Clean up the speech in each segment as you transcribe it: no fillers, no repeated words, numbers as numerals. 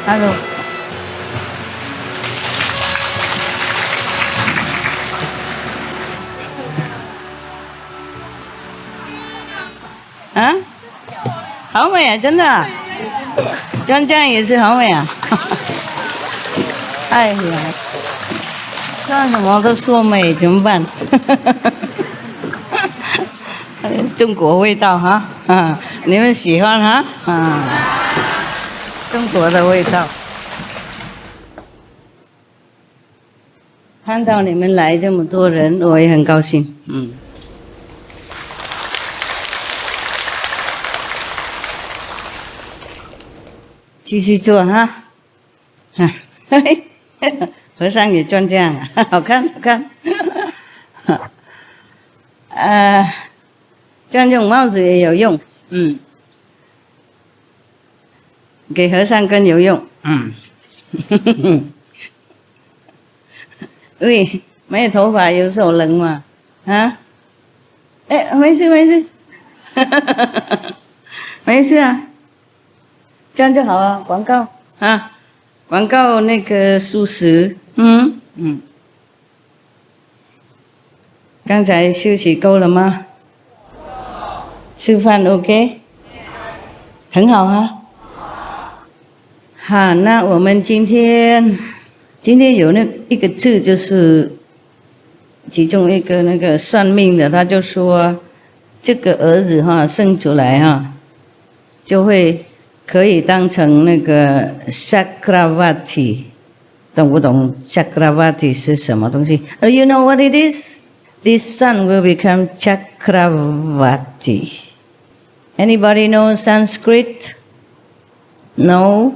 Alo. À? 好美啊，真的啊。专家也是好美啊。哎呀，穿什么都说美，怎么办？中国味道哈，啊，你们喜欢哈？啊，中国的味道。看到你们来这么多人，我也很高兴。继续做哈。和尚也专家，好看好看。这种帽子也有用，给和尚更有用，喂，没有头发有时候冷嘛，啊？哎，没事没事，没事啊，这样就好啊，广告啊，广告那个素食，刚才休息够了吗？吃饭 OK？ 很好啊。好，那我们今天有一个字，就是其中一个那个算命的，他就说这个儿子生出来就会可以当成那个 Chakravarti， 懂不懂 Chakravarti 是什么东西？ You know what it is? This son will become Chakravarti. Anybody know Sanskrit? No?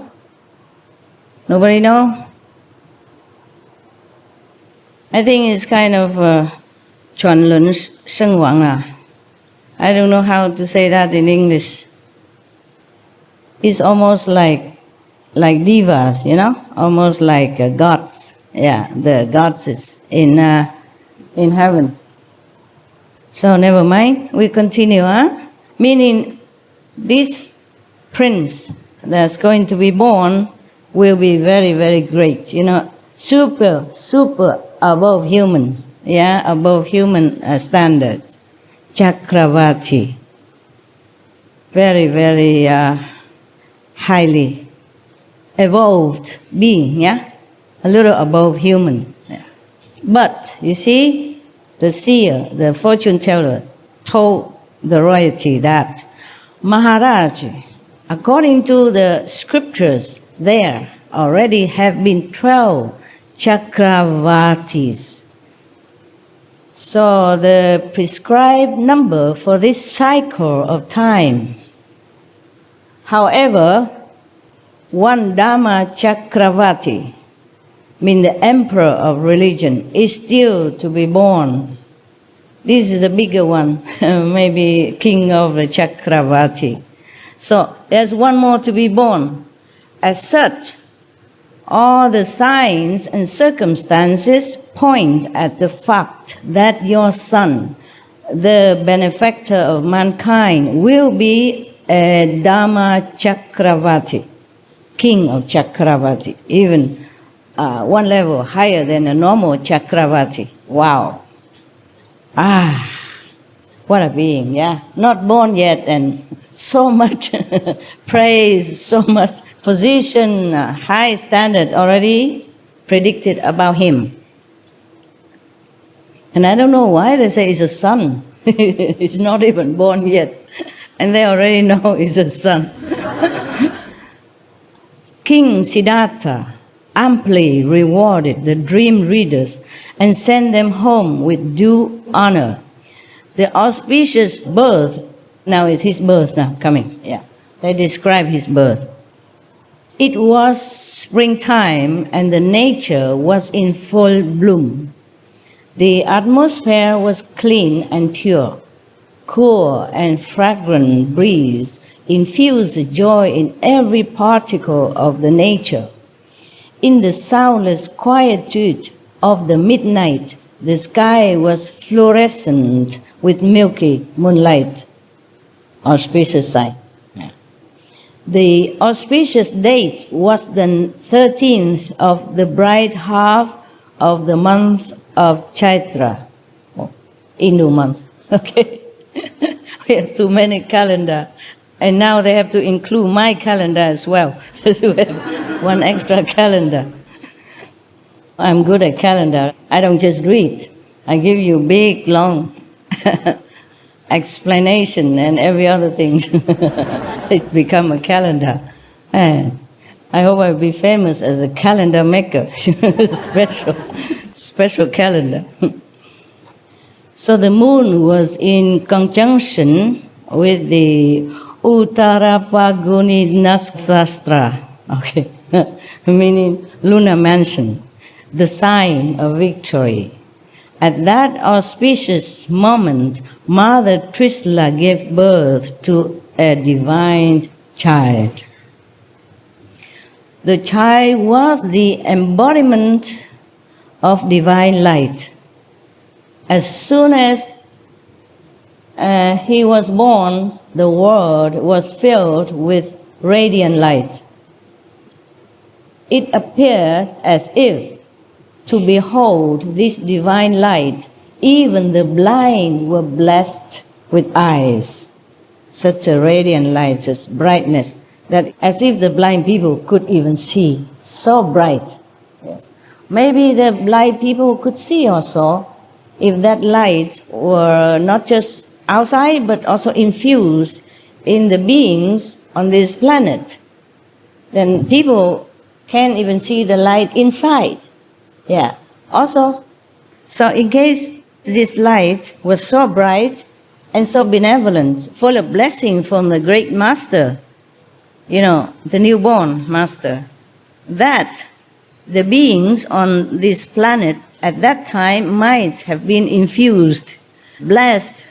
Nobody know? I think it's kind of 转轮圣王啊。I don't know how to say that in English. It's almost like divas, you know, almost like gods. Yeah, the gods is in heaven. So never mind. We continue, Meaning, this prince that's going to be born will be very, very great. You know, super above human. Yeah, above human standard. Chakravarti. Very, very highly evolved being, yeah? A little above human. Yeah. But, you see, the seer, the fortune teller, told the royalty that Maharaj, according to the scriptures, there already have been 12 Chakravartis. So the prescribed number for this cycle of time. However, one Dharma-Chakravarti, mean the emperor of religion, is still to be born. This is a bigger one, maybe king of the Chakravarti. So there's one more to be born. As such, all the signs and circumstances point at the fact that your son, the benefactor of mankind, will be a Dharma-Chakravarti, king of Chakravarti, even one level higher than a normal Chakravarti. Wow. What a being, yeah. Not born yet, and so much praise, so much position, high standard already predicted about him. And I don't know why they say he's a son. He's not even born yet, and they already know he's a son. King Siddhartha amply rewarded the dream readers and sent them home with due honor. The auspicious birth, now it's his birth now coming, yeah. They describe his birth. It was springtime and the nature was in full bloom. The atmosphere was clean and pure. Cool and fragrant breeze infused joy in every particle of the nature. In the soundless quietude of the midnight, the sky was fluorescent with milky moonlight. Auspicious sight. Yeah. The auspicious date was the 13th of the bright half of the month of Chaitra, Hindu month. Okay, we have too many calendar, and now they have to include my calendar as well. So we have one extra calendar. I'm good at calendar. I don't just read. I give you big, long explanation and every other thing. It become a calendar. And I hope I'll be famous as a calendar maker. Special calendar. So the moon was in conjunction with the Uttara Paguni Nakshatra, okay, meaning lunar mansion, the sign of victory. At that auspicious moment, Mother Trisla gave birth to a divine child. The child was the embodiment of divine light. As soon as he was born, the world was filled with radiant light. It appeared as if, to behold this divine light, even the blind were blessed with eyes. Such a radiant light, such brightness, that as if the blind people could even see. So bright. Yes. Maybe the blind people could see also if that light were not just outside but also infused in the beings on this planet. Then people can't even see the light inside. Yeah. Also, so in case this light was so bright and so benevolent, full of blessing from the great master, the newborn master, that the beings on this planet at that time might have been infused, blessed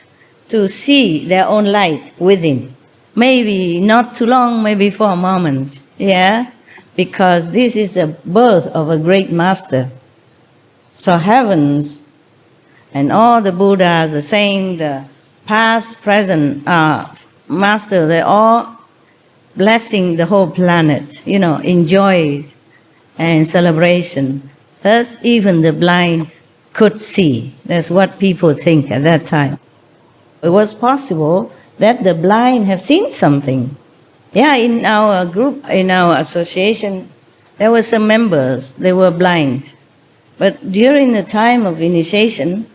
to see their own light within. Maybe not too long, maybe for a moment, yeah? Because this is the birth of a great master. So heavens and all the Buddhas, the saints, the past, present master, they're all blessing the whole planet, enjoy and celebration. Thus, even the blind could see. That's what people think at that time. It was possible that the blind have seen something. Yeah, in our group, in our association, there were some members, they were blind. But during the time of initiation,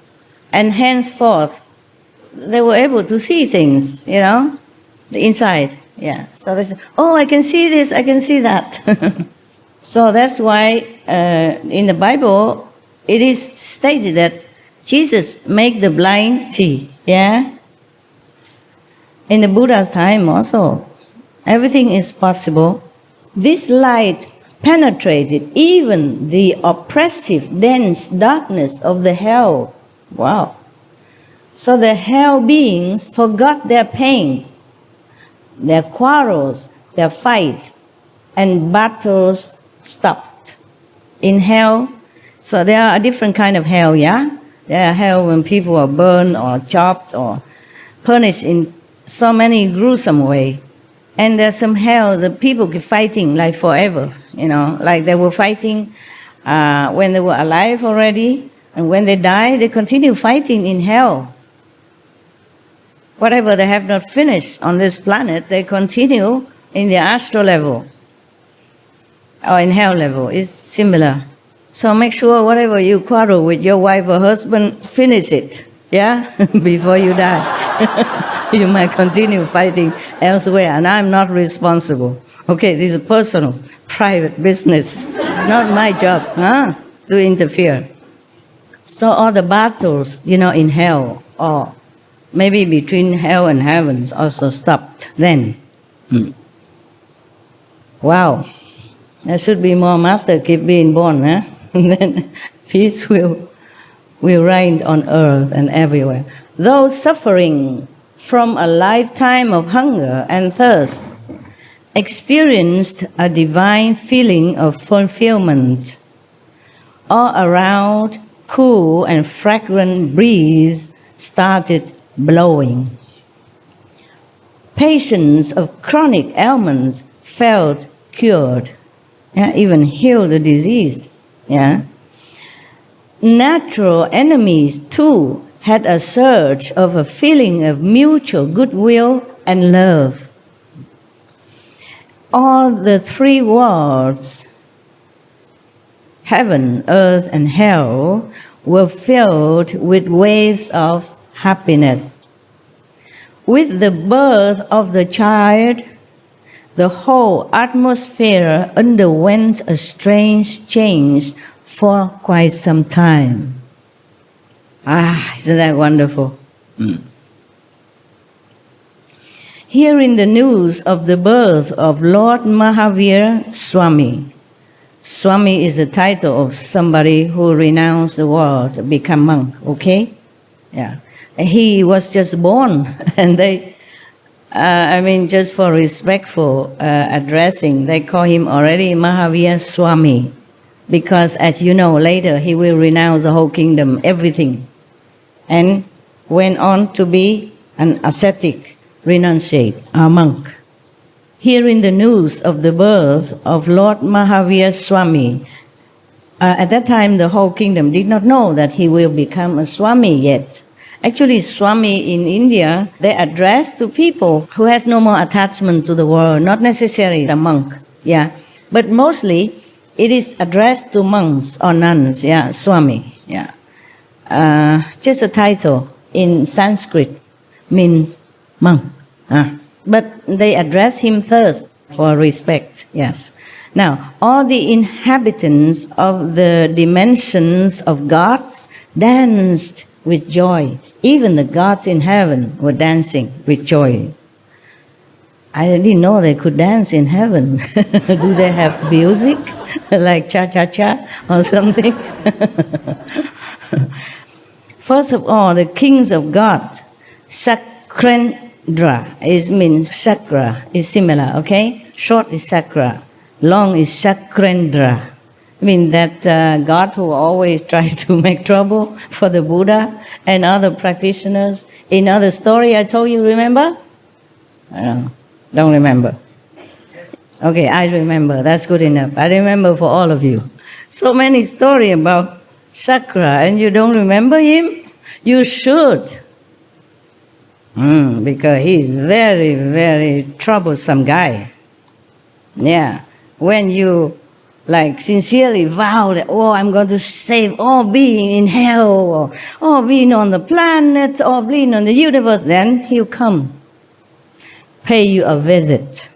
and henceforth, they were able to see things, the inside. Yeah. So they said, oh, I can see this, I can see that. So that's why in the Bible, it is stated that Jesus made the blind see. Yeah. In the Buddha's time also, everything is possible. This light penetrated even the oppressive, dense darkness of the hell. Wow. So the hell beings forgot their pain, their quarrels, their fights, and battles stopped. In hell, so there are different kind of hell, yeah? There are hell when people are burned or chopped or punished in so many gruesome ways. And there's some hell that people keep fighting like forever, like they were fighting when they were alive already, and when they die, they continue fighting in hell. Whatever they have not finished on this planet, they continue in the astral level or in hell level. It's similar. So make sure whatever you quarrel with your wife or husband, finish it, yeah, before you die. You might continue fighting elsewhere, and I'm not responsible. Okay, this is personal, private business. It's not my job to interfere. So all the battles, in hell, or maybe between hell and heavens, also stopped then. Wow. There should be more master keep being born, and then peace will reign on earth and everywhere. Those suffering from a lifetime of hunger and thirst experienced a divine feeling of fulfillment. All around, cool and fragrant breeze started blowing. Patients of chronic ailments felt cured, even healed the disease. Yeah. Natural enemies too had a surge of a feeling of mutual goodwill and love. All the three worlds, heaven, earth, and hell, were filled with waves of happiness. With the birth of the child, the whole atmosphere underwent a strange change for quite some time. Isn't that wonderful? Hearing the news of the birth of Lord Mahavira Swami. Swami is the title of somebody who renounced the world to become monk, okay? Yeah. He was just born, and they, just for respectful addressing, they call him already Mahavira Swami, because as you know, later he will renounce the whole kingdom, everything, and went on to be an ascetic renunciate, a monk. Hearing the news of the birth of Lord Mahavira Swami, at that time the whole kingdom did not know that he will become a Swami yet. Actually, Swami in India, they address to people who has no more attachment to the world, not necessarily a monk, yeah. But mostly, it is addressed to monks or nuns, yeah, Swami, yeah. Just a title in Sanskrit means monk. But they address him first for respect, yes. Now, all the inhabitants of the dimensions of gods danced with joy. Even the gods in heaven were dancing with joy. I didn't know they could dance in heaven. Do they have music like cha-cha-cha or something? First of all, the kings of God, Chakrendra, means chakra, is similar, okay? Short is chakra, long is Chakrendra. I mean that God who always tries to make trouble for the Buddha and other practitioners. In other story I told you, remember? Don't remember. Okay, I remember. That's good enough. I remember for all of you. So many stories about Chakra and you don't remember him? You should. Because he's very, very troublesome guy. Yeah. When you sincerely vow that, I'm going to save all being in hell, or all being on the planet, or being on the universe, then he'll come, pay you a visit.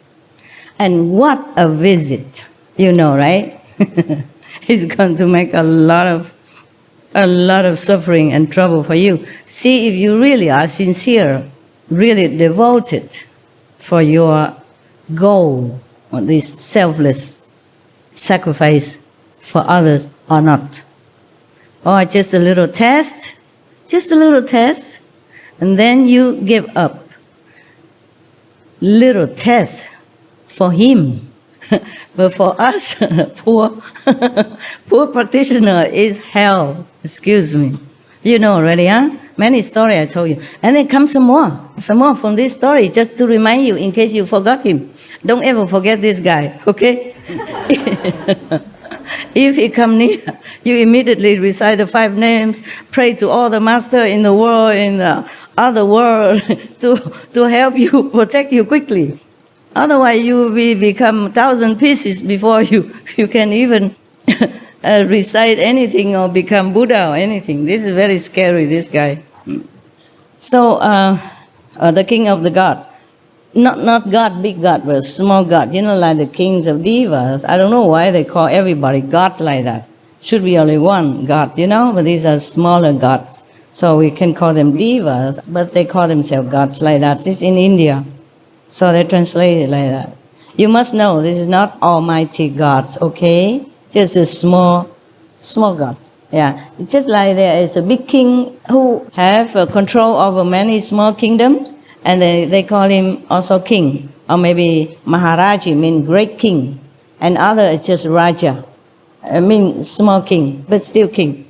And what a visit, you know, right? He's going to make a lot of suffering and trouble for you. See if you really are sincere, really devoted for your goal, or this selfless sacrifice for others or not. Or just a little test, and then you give up. Little test for him. But for us, poor practitioner is hell. Excuse me. You know already, huh? Many stories I told you. And then come some more from this story, just to remind you in case you forgot him. Don't ever forget this guy, okay? If he come near, you immediately recite the 5 names, pray to all the master in the world, in the other world, to help you, protect you quickly. Otherwise, you will become 1,000 pieces before you can even recite anything or become Buddha or anything. This is very scary, this guy. So, the king of the gods. Not God, big God, but small God. You know, like the kings of devas. I don't know why they call everybody God like that. Should be only one God, you know, but these are smaller gods. So we can call them devas, but they call themselves gods like that. This is in India. So they translate it like that. You must know this is not almighty God, okay? Just a small God. Yeah. It's just like there is a big king who have control over many small kingdoms. And they call him also king. Or maybe Maharaji means great king. And other is just Raja. I mean small king, but still king.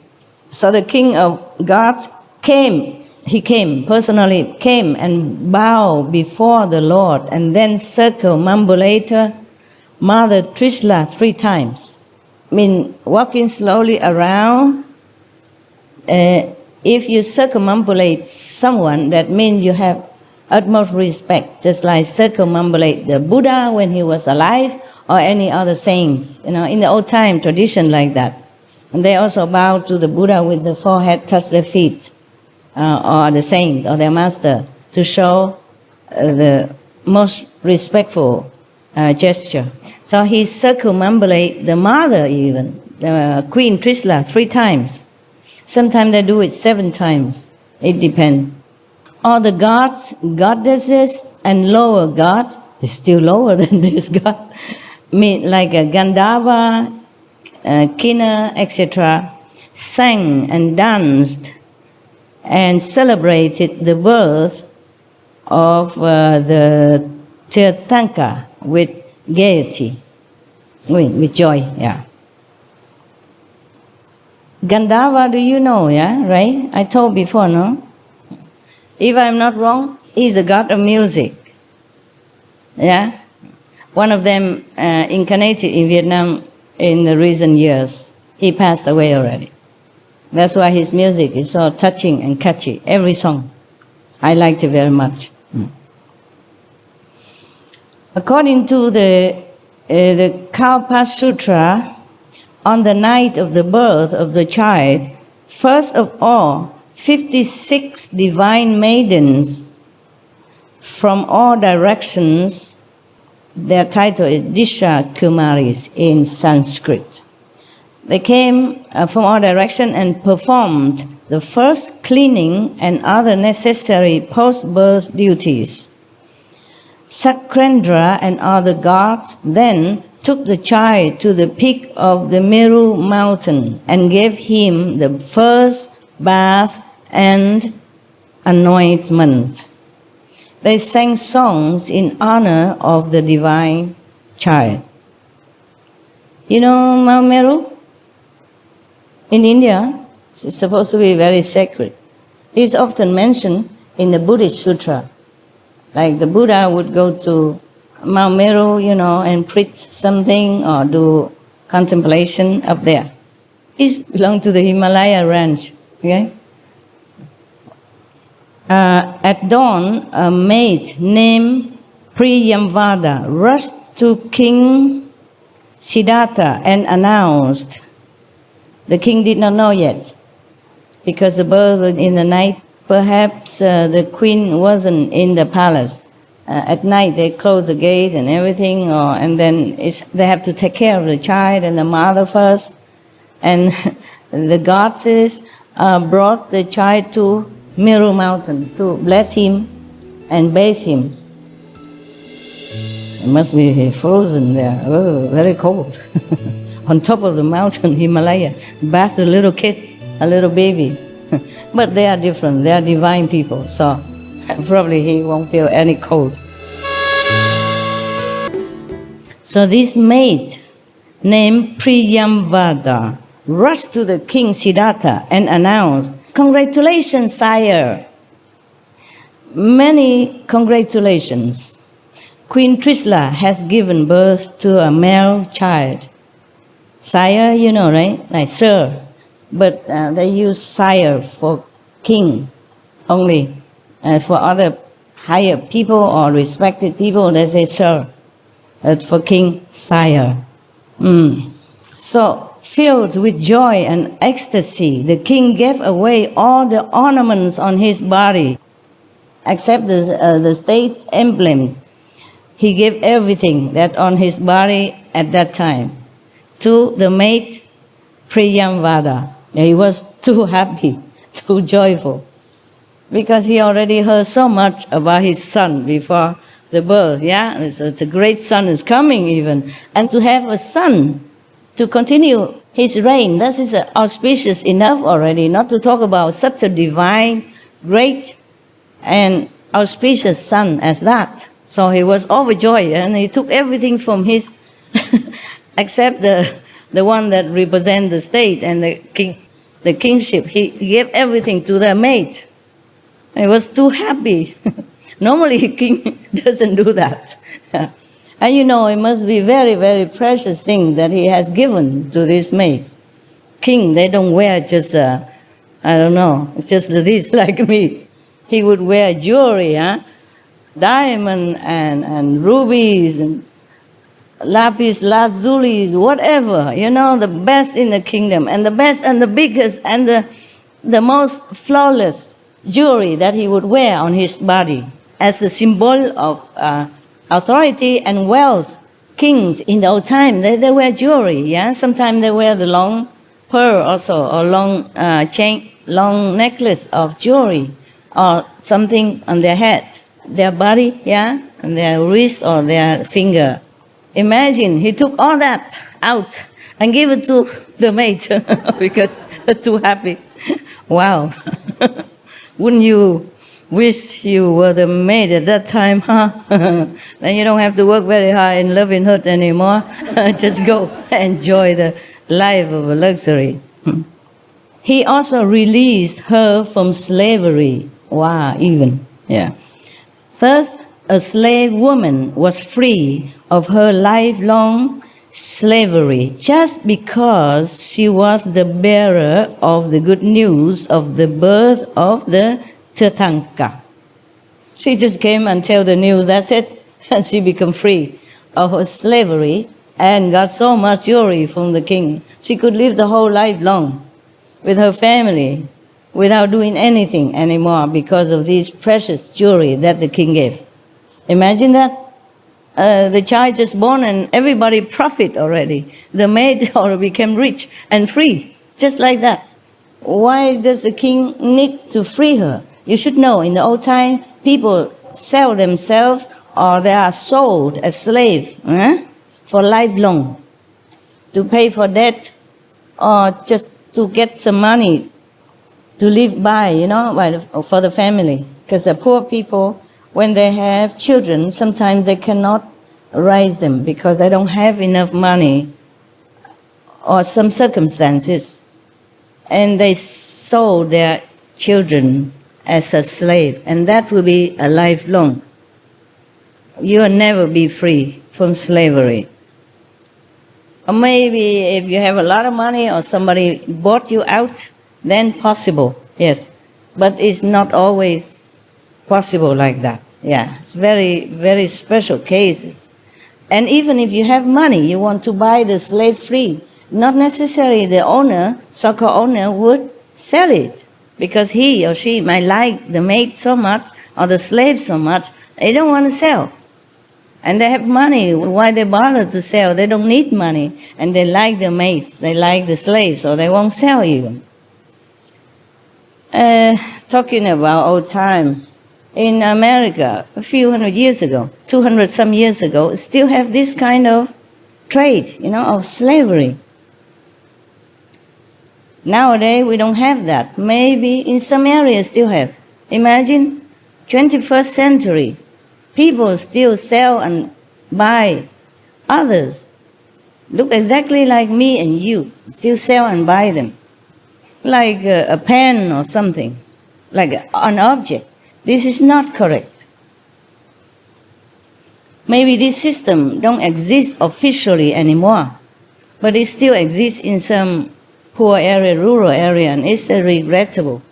So the king of God personally came and bowed before the Lord. And then circle, mambulator, Mother Trishla 3 times. I mean, walking slowly around. If you circumambulate someone, that means you have utmost respect, just like circumambulate the Buddha when he was alive or any other saints. You know, in the old time tradition like that. And they also bow to the Buddha with the forehead, touch their feet, or the saint or their master, to show the most respectful gesture. So he circumambulate the mother even, Queen Trishla 3 times. Sometimes they do it 7 times. It depends. All the gods, goddesses, and lower gods, is still lower than this god, like Gandharva, Kinna, etc., sang and danced and celebrated the birth of the Tirthanka with gaiety, with joy, yeah. Gandharva, do you know, yeah, right? I told before, no? If I'm not wrong, he's a god of music, yeah? One of them incarnated in Vietnam in the recent years. He passed away already. That's why his music is so touching and catchy, every song. I liked it very much. According to the Kalpa Sutra, on the night of the birth of the child, first of all, 56 divine maidens from all directions, their title is Disha Kumaris in Sanskrit. They came from all directions and performed the first cleaning and other necessary post-birth duties. Sakrendra and other gods then took the child to the peak of the Meru mountain and gave him the first bath and anointment. They sang songs in honor of the divine child. You know Mount Meru? In India, it's supposed to be very sacred. It's often mentioned in the Buddhist sutra. Like the Buddha would go to Mount Meru, you know, and preach something or do contemplation up there. It belongs to the Himalaya range, okay? At dawn, a maid named Priyamvada rushed to King Siddhartha and announced. The king did not know yet, because the birth was in the night. Perhaps the queen wasn't in the palace. At night they close the gate and everything, and then they have to take care of the child and the mother first. And the goddess brought the child to Meru mountain to bless him and bathe him. It must be frozen there, very cold. On top of the mountain, Himalaya, bath a little kid, a little baby. But they are different, they are divine people, so probably he won't feel any cold. So this maid named Priyamvada rushed to the king Siddhartha and announced, "Congratulations, sire! Many congratulations. Queen Trishla has given birth to a male child." Sire, you know, right? Like sir. But they use sire for king only. For other higher people or respected people, they say sir. For king, sire. So, filled with joy and ecstasy, the king gave away all the ornaments on his body, except the state emblems. He gave everything that on his body at that time to the maid Priyamvada. He was too happy, too joyful, because he already heard so much about his son before the birth, yeah? It's a great son is coming even. And to have a son to continue his reign, that is auspicious enough already, not to talk about such a divine, great, and auspicious son as that. So he was overjoyed, and he took everything from his, except the one that represents the state and the kingship. He gave everything to the maid. He was too happy. Normally, a king doesn't do that. And you know, it must be very, very precious thing that he has given to this maid. King, they don't wear just, I don't know, it's just this like me. He would wear jewelry, diamond and rubies and lapis lazulis, whatever, you know, the best in the kingdom, and the best and the biggest and the most flawless jewelry that he would wear on his body as a symbol of authority and wealth. Kings in the old time, they wear jewelry, yeah? Sometimes they wear the long pearl also, or long chain, long necklace of jewelry, or something on their head, their body, yeah? And their wrist or their finger. Imagine, he took all that out and gave it to the maid because they're too happy. Wow. Wouldn't you wish you were the maid at that time, huh? Then you don't have to work very hard in loving hurt anymore. Just go enjoy the life of luxury. He also released her from slavery. Wow, even, yeah. Thus, a slave woman was free of her lifelong slavery just because she was the bearer of the good news of the birth of the Tirthanka. She just came and tell the news, that's it, and she became free of her slavery and got so much jewelry from the king. She could live the whole life long with her family without doing anything anymore because of these precious jewelry that the king gave. Imagine that. The child just born and everybody profit already. The maid already became rich and free, just like that. Why does the king need to free her? You should know, in the old time, people sell themselves or they are sold as slaves for lifelong, to pay for debt or just to get some money to live by, you know, for the family. Because the poor people, when they have children, sometimes they cannot raise them because they don't have enough money or some circumstances. And they sold their children as a slave. And that will be a lifelong. You will never be free from slavery. Or maybe if you have a lot of money or somebody bought you out, then possible, yes. But it's not always possible like that. Yeah, it's very, very special cases. And even if you have money, you want to buy the slave free, not necessarily the owner, so-called owner, would sell it because he or she might like the maid so much or the slave so much, they don't want to sell. And they have money, why they bother to sell? They don't need money, and they like the maids, they like the slaves, so they won't sell even. Talking about old time, in America, a few hundred years ago, 200 some years ago, still have this kind of trade, you know, of slavery. Nowadays, we don't have that. Maybe in some areas still have. Imagine, 21st century, people still sell and buy others. Look exactly like me and you, still sell and buy them. Like a pen or something, like an object. This is not correct. Maybe this system don't exist officially anymore, but it still exists in some poor area, rural area, and it's regrettable.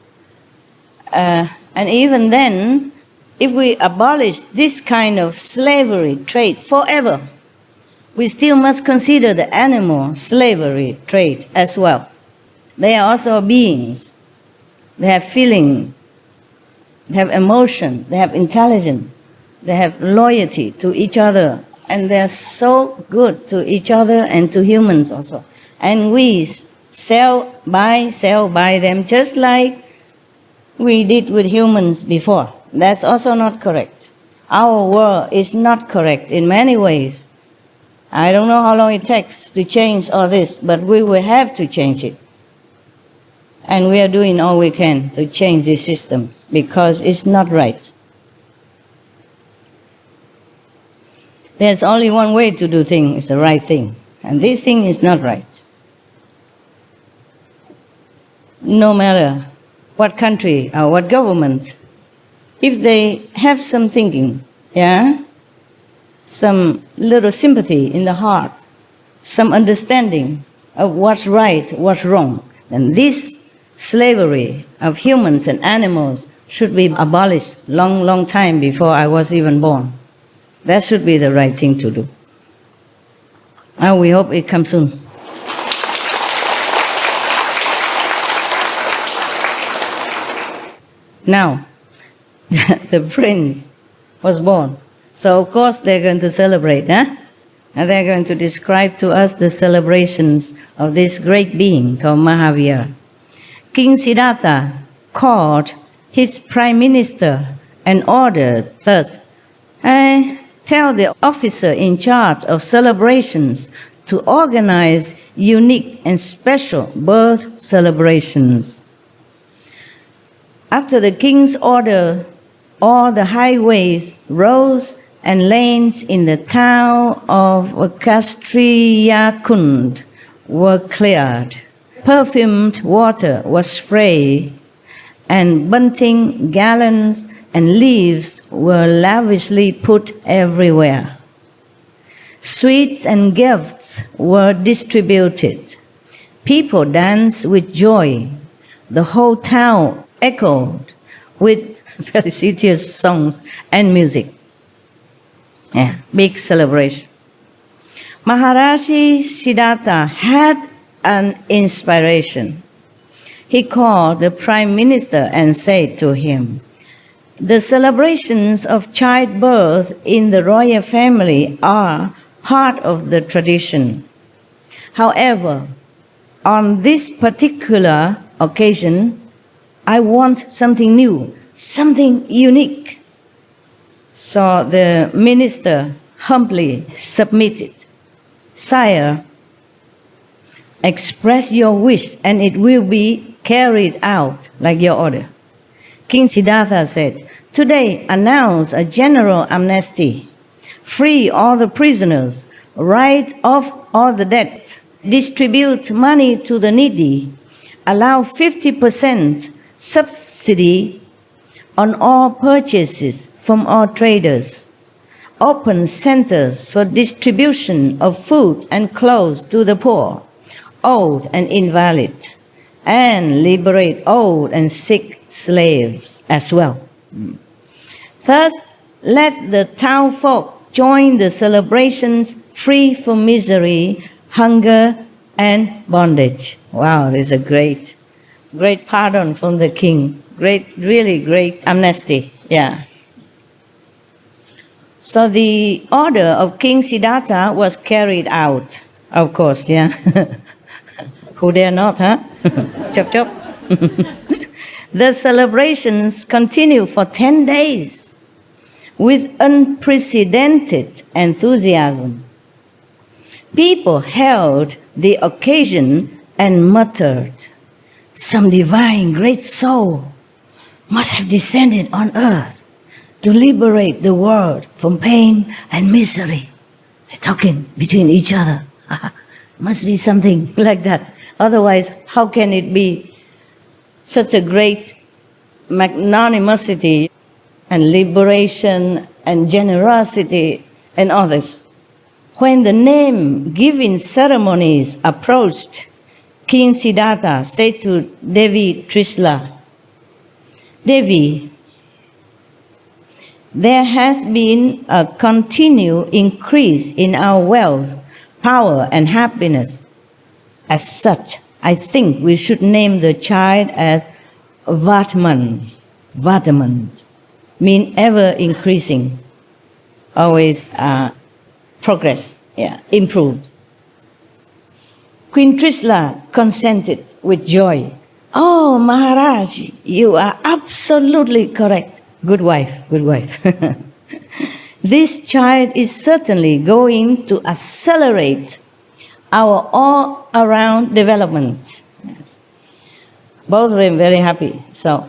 And even then, if we abolish this kind of slavery trade forever, we still must consider the animal slavery trade as well. They are also beings. They have feeling, they have emotion, they have intelligence, they have loyalty to each other, and they are so good to each other and to humans also. And we sell, buy them just like we did with humans before. That's also not correct. Our world is not correct in many ways. I don't know how long it takes to change all this, but we will have to change it. And we are doing all we can to change this system because it's not right. There's only one way to do things, it's the right thing. And this thing is not right. No matter what country or what government, if they have some thinking, yeah, some little sympathy in the heart, some understanding of what's right, what's wrong. And this slavery of humans and animals should be abolished long time before I was even born. That should be the right thing to do. And we hope it comes soon. Now, the prince was born. So of course they're going to celebrate, huh? And they're going to describe to us the celebrations of this great being called Mahavira. King Siddhartha called his prime minister and ordered thus, tell the officer in charge of celebrations to organize unique and special birth celebrations. After the king's order, all the highways, roads, and lanes in the town of Kastriyakund were cleared. Perfumed water was sprayed, and bunting, garlands, and leaves were lavishly put everywhere. Sweets and gifts were distributed. People danced with joy. The whole town echoed with felicitous songs and music. Yeah, big celebration. Maharaji Siddhartha had an inspiration. He called the prime minister and said to him, "The celebrations of childbirth in the royal family are part of the tradition. However, on this particular occasion, I want something new, something unique." So the minister humbly submitted, "Sire, express your wish and it will be carried out like your order." King Siddhartha said, "Today announce a general amnesty. Free all the prisoners, write off all the debts, distribute money to the needy, allow 50% subsidy on all purchases from all traders, open centers for distribution of food and clothes to the poor, old and invalid, and liberate old and sick slaves as well. Thus, let the townfolk join the celebrations free from misery, hunger, and bondage." Wow, this is a great pardon from the king. Really great amnesty. Yeah. So the order of King Siddhartha was carried out, of course, yeah. Who dare not, huh? Chop, chop. The celebrations continued for 10 days with unprecedented enthusiasm. People hailed the occasion and muttered, "Some divine great soul must have descended on earth to liberate the world from pain and misery." They're talking between each other. Must be something like that. Otherwise, how can it be such a great magnanimity and liberation and generosity and all this? When the name-giving ceremonies approached, King Siddhartha said to Devi Trisla, "Devi, there has been a continued increase in our wealth, power, and happiness. As such, I think we should name the child as Vardhaman. Vardhaman means ever increasing, always progress, improved." Queen Trisla consented with joy. "Oh, Maharaj, you are absolutely correct. Good wife, good wife. This child is certainly going to accelerate our all-around development." Yes. Both of them very happy. So,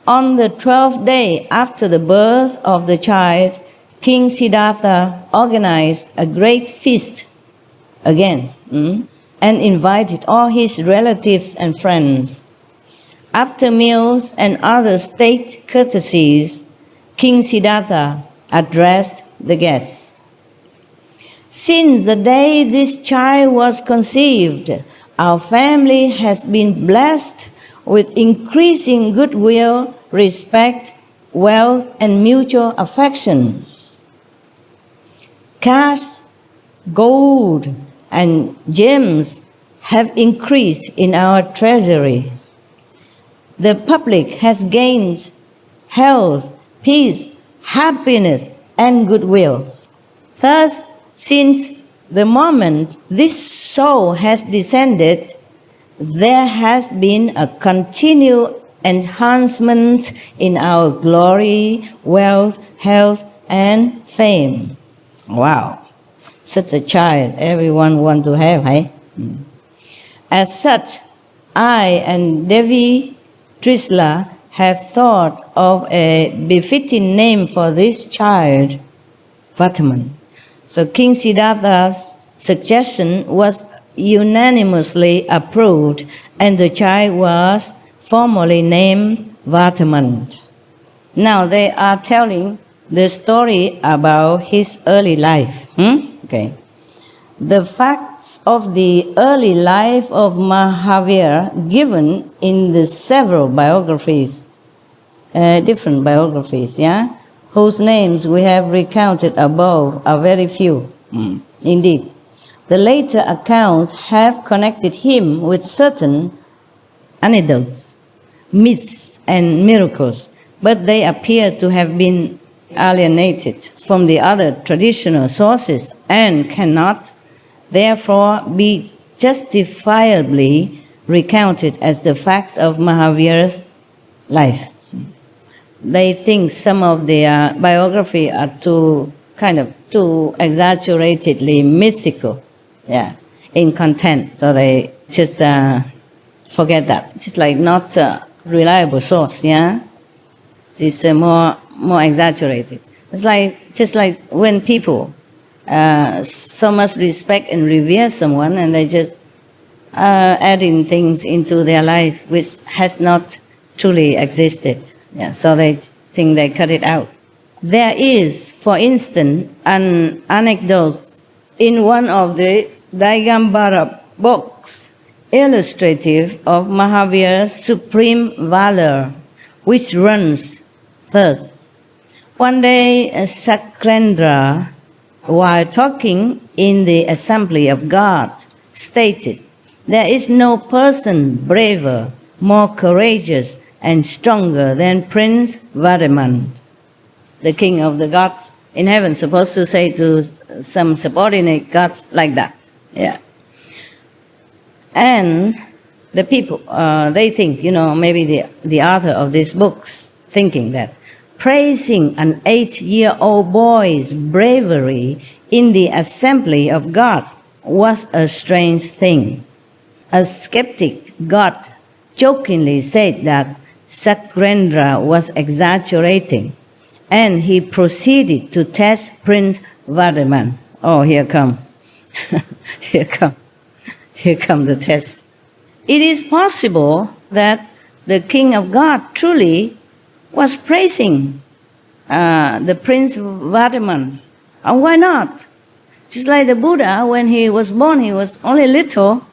on the 12th day after the birth of the child, King Siddhartha organized a great feast again, and invited all his relatives and friends. After meals and other state courtesies, King Siddhartha addressed the guests. Since the day this child was conceived, our family has been blessed with increasing goodwill, respect, wealth, and mutual affection. Cash, gold, and gems have increased in our treasury. The public has gained health, peace, happiness, and goodwill. Thus, since the moment this soul has descended, there has been a continued enhancement in our glory, wealth, health, and fame. Wow, such a child everyone wants to have, eh? As such, I and Devi Trisla have thought of a befitting name for this child, Vataman. So King Siddhartha's suggestion was unanimously approved, and the child was formally named Vataman. Now they are telling the story about his early life. Okay. The facts of the early life of Mahavira given in the several biographies, different biographies, yeah, whose names we have recounted above are very few. Indeed. The later accounts have connected him with certain anecdotes, myths, and miracles, but they appear to have been alienated from the other traditional sources and cannot, therefore, be justifiably recounted as the facts of Mahavira's life. They think some of their biography are too exaggeratedly mythical, in content. So they just forget that. Just like not a reliable source, It's more exaggerated. It's just like when people so much respect and revere someone, and they just adding things into their life which has not truly existed. So they think they cut it out. There is, for instance, an anecdote in one of the Digambara books illustrative of Mahavira's supreme valor, which runs thus. One day, Sakrendra, while talking in the assembly of gods, stated, "There is no person braver, more courageous, and stronger than Prince Vadaman." The king of the gods in heaven supposed to say to some subordinate gods like that. And the people, they think, maybe the author of these books thinking that praising an 8-year-old boy's bravery in the assembly of God was a strange thing. A skeptic god jokingly said that Sakrendra was exaggerating, and he proceeded to test Prince Vadaman. Oh, here come. Here come the test. It is possible that the king of God truly was praising the Prince Vadaman. And why not? Just like the Buddha, when he was born, he was only little,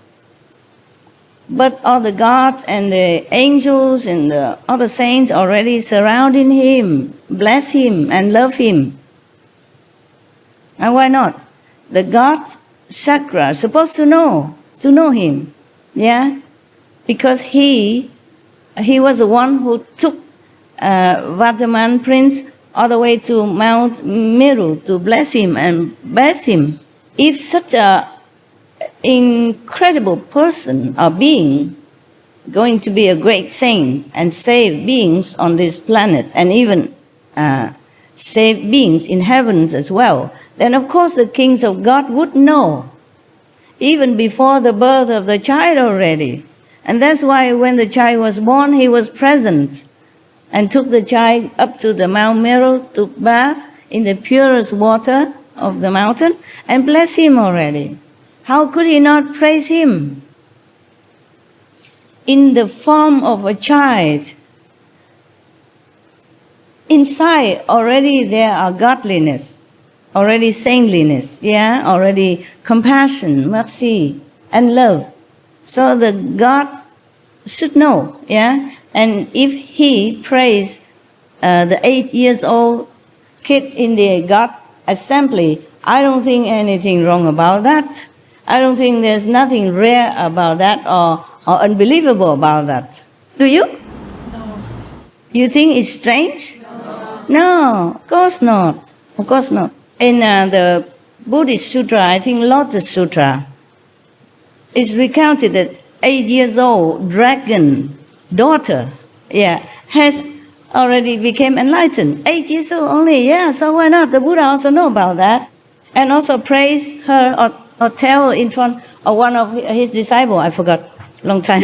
but all the gods and the angels and the other saints already surrounding him, bless him and love him. And why not? The god Chakra is supposed to know him, because he was the one who took Vadaman Prince all the way to Mount Meru to bless him and bathe him. If such a incredible person or being going to be a great saint and save beings on this planet, and even save beings in heavens as well, then of course the kings of God would know, even before the birth of the child already. And that's why when the child was born, he was present and took the child up to the Mount Meru to bath in the purest water of the mountain and bless him already. How could he not praise him? In the form of a child, inside already there are godliness already saintliness, yeah, already compassion, mercy, and love. So the God should know, yeah. And if he praised the 8 years old kid in the God assembly, I don't think anything wrong about that. I don't think there's nothing rare about that or unbelievable about that. Do you? No. You think it's strange? No, of course not. Of course not. In the Buddhist Sutra, I think Lotus Sutra, it's recounted that 8 years old dragon daughter, yeah, has already became enlightened. 8 years old only, yeah, so why not? The Buddha also know about that. And also praise her or tell her in front of one of his disciples. I forgot, long time.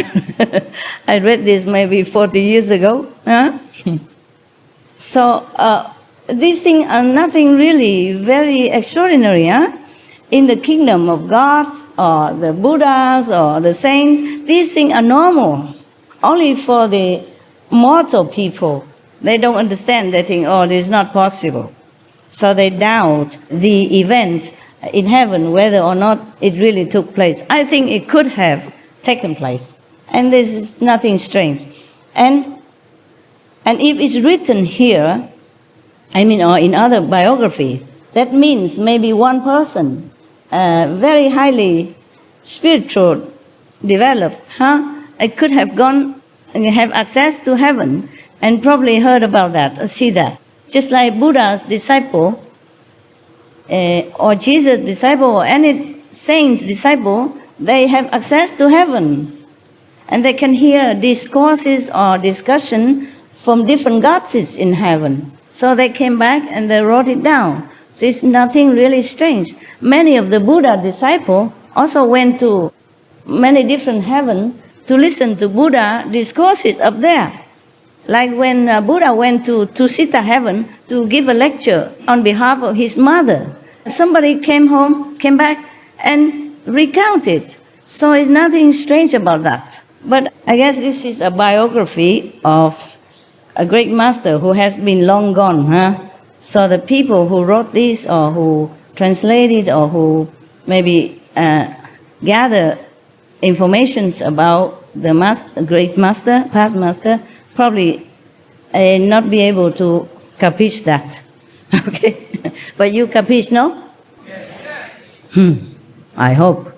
I read this maybe 40 years ago. Huh? So these things are nothing really very extraordinary. Huh? In the kingdom of gods or the Buddhas or the saints, these things are normal. Only for the mortal people, they don't understand. They think, oh, this is not possible. So they doubt the event in heaven, whether or not it really took place. I think it could have taken place. And this is nothing strange. And if it's written here, I mean, or in other biography, that means maybe one person, very highly spiritual, developed, it could have gone and have access to heaven and probably heard about that or see that. Just like Buddha's disciple or Jesus' disciple or any saint's disciple, they have access to heaven. And they can hear discourses or discussion from different gods in heaven. So they came back and they wrote it down. So it's nothing really strange. Many of the Buddha disciples also went to many different heavens to listen to Buddha discourses up there. Like when Buddha went to Tusita heaven to give a lecture on behalf of his mother. Somebody came home, came back and recounted. So it's nothing strange about that. But I guess this is a biography of a great master who has been long gone. So the people who wrote this or who translated or who maybe gather informations about the great master, past master, probably not be able to capiche that. Okay? But you capiche, no? Yes. I hope.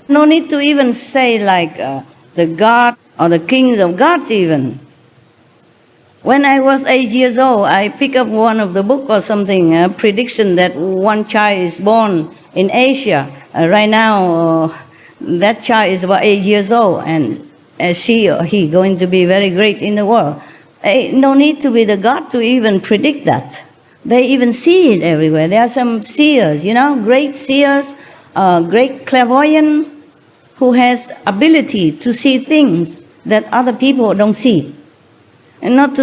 No need to even say like the God or the kings of gods even. When I was 8 years old, I picked up one of the book or something, a prediction that one child is born in Asia. Right now, that child is about 8 years old, and she or he going to be very great in the world. No need to be the God to even predict that. They even see it everywhere. There are some seers, great seers, great clairvoyant who has ability to see things that other people don't see. And no need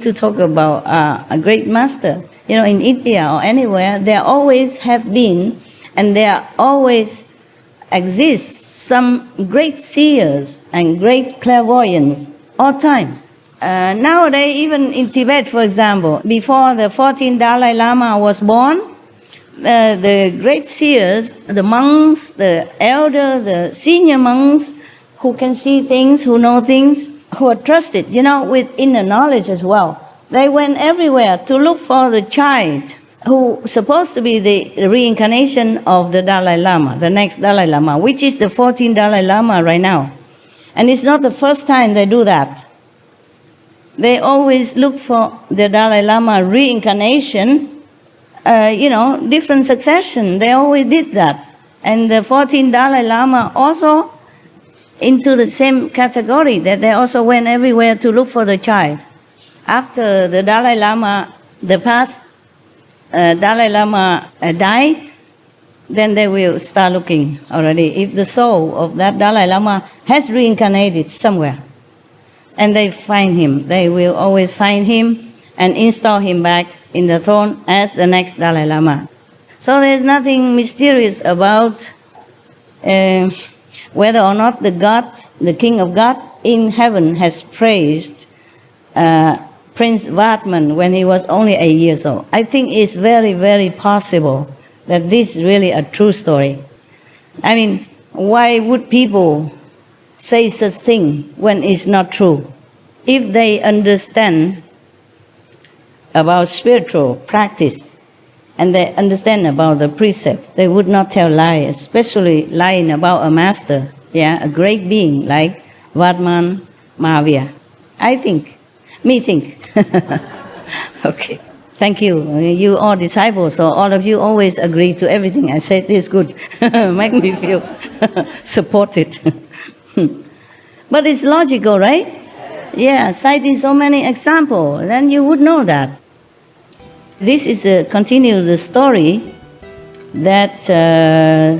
to talk about a great master. In India or anywhere, there always have been, and there always exists some great seers and great clairvoyants all time. Nowadays, even in Tibet, for example, before the 14th Dalai Lama was born, the great seers, the monks, the elder, the senior monks, who can see things, who know things, who are trusted, with inner knowledge as well. They went everywhere to look for the child who supposed to be the reincarnation of the Dalai Lama, the next Dalai Lama, which is the 14th Dalai Lama right now. And it's not the first time they do that. They always look for the Dalai Lama reincarnation, different succession. They always did that. And the 14th Dalai Lama also into the same category, that they also went everywhere to look for the child. After the Dalai Lama, the past Dalai Lama died, then they will start looking already if the soul of that Dalai Lama has reincarnated somewhere. And they find him. They will always find him and install him back in the throne as the next Dalai Lama. So there's nothing mysterious about whether or not the God, the King of God in heaven has praised Prince Vardman when he was only 8 years old. I think it's very, very possible that this is really a true story. I mean, why would people say such thing when it's not true? If they understand about spiritual practice and they understand about the precepts, they would not tell lies, especially lying about a master, a great being like Vardman Mahavira. I think. Okay. Thank you. You all disciples, so all of you always agree to everything I said. This is good. Make me feel supported. But it's logical, right? Yeah, citing so many examples, then you would know that. This is a continue the story that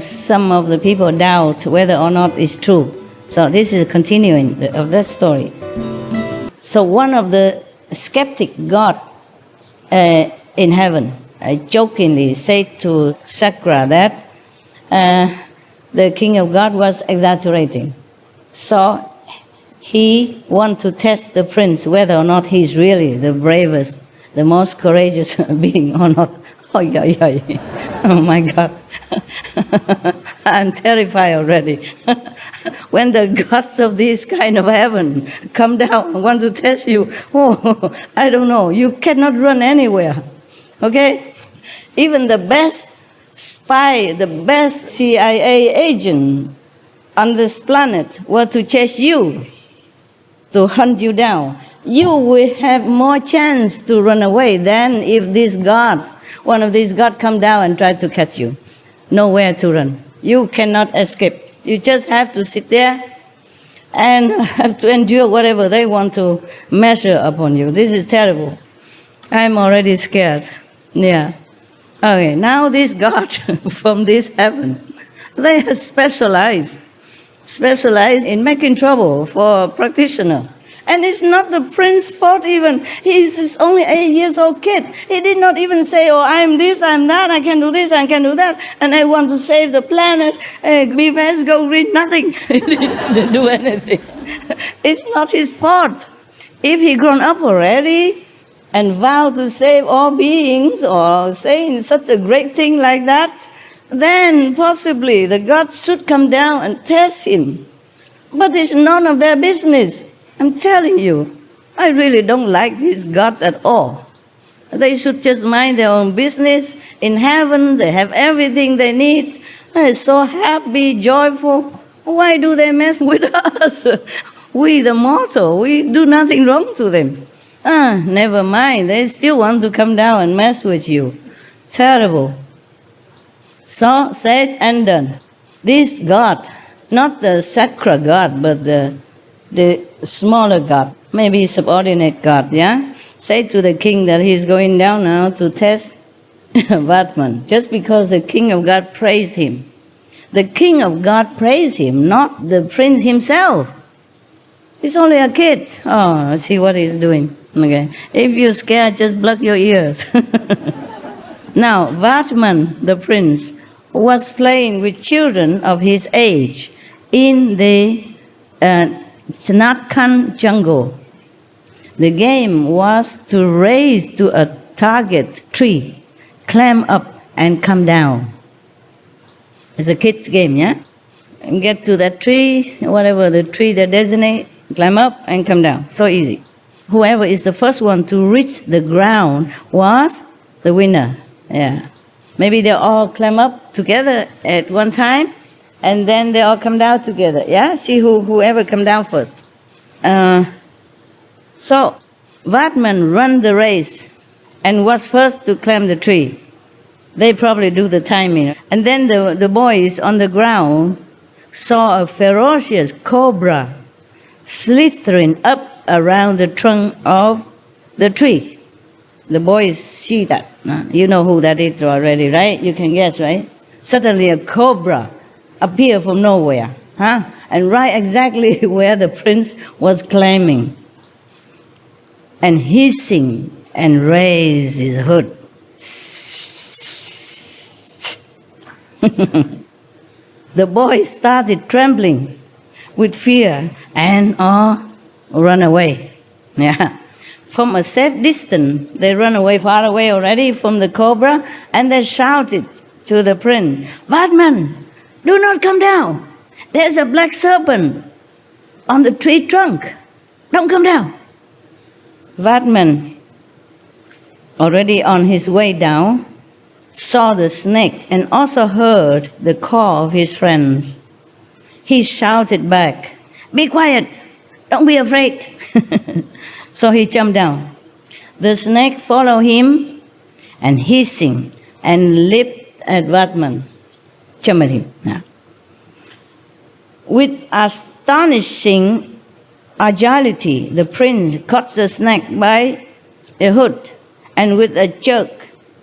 some of the people doubt whether or not it's true. So this is a continuing of that story. So one of the skeptic God in heaven jokingly said to Sakra that the king of God was exaggerating. So he wanted to test the prince whether or not he's really the bravest, the most courageous being or not. Oh my God. I'm terrified already. When the gods of this kind of heaven come down and want to test you, I don't know, you cannot run anywhere. Okay? Even the best spy, the best CIA agent on this planet were to chase you, to hunt you down. You will have more chance to run away than if this God, one of these gods come down and try to catch you. Nowhere to run. You cannot escape. You just have to sit there and have to endure whatever they want to measure upon you. This is terrible. I'm already scared. Yeah. Okay, now this God from this heaven, they are specialized in making trouble for a practitioner. And it's not the prince's fault even. He's only 8 years old kid. He did not even say, I'm this, I'm that, I can do this, I can do that, and I want to save the planet. Be fast, go read nothing. He didn't do anything. It's not his fault. If he grown up already and vowed to save all beings or saying such a great thing like that, then possibly the gods should come down and test him. But it's none of their business. I'm telling you, I really don't like these gods at all. They should just mind their own business. In heaven, they have everything they need. They're so happy, joyful. Why do they mess with us? We, the mortal, we do nothing wrong to them. Never mind. They still want to come down and mess with you. Terrible. So, said and done. This God, not the sacred God, but the smaller God, maybe subordinate God, say to the king that he's going down now to test Vardman, just because the king of God praised him. The king of God praised him, not the prince himself. He's only a kid. Oh, see what he's doing. Okay. If you're scared, just block your ears. Now, Vardman, the prince, was playing with children of his age in the Chinatkan jungle. The game was to race to a target tree, climb up and come down. It's a kid's game, And get to that tree, whatever the tree they designate, climb up and come down. So easy. Whoever is the first one to reach the ground was the winner. Yeah. Maybe they all climb up together at one time, and then they all come down together. Yeah? See whoever come down first. So, Vardman ran the race and was first to climb the tree. They probably do the timing. And then the boys on the ground saw a ferocious cobra slithering up around the trunk of the tree. The boys see that. You know who that is already, right? You can guess, right? Suddenly a cobra appeared from nowhere, and right exactly where the prince was climbing, and hissing and raised his hood. The boy started trembling with fear and awe, run away. Yeah. from a safe distance. They run away far away already from the cobra, and they shouted to the prince, "Vatman, do not come down. There's a black serpent on the tree trunk. Don't come down." Vatman, already on his way down, saw the snake and also heard the call of his friends. He shouted back, "Be quiet, don't be afraid." So he jumped down. The snake followed him and hissing and leaped at Vatman, jumped at him. Yeah. With astonishing agility, the prince caught the snake by the hood and with a jerk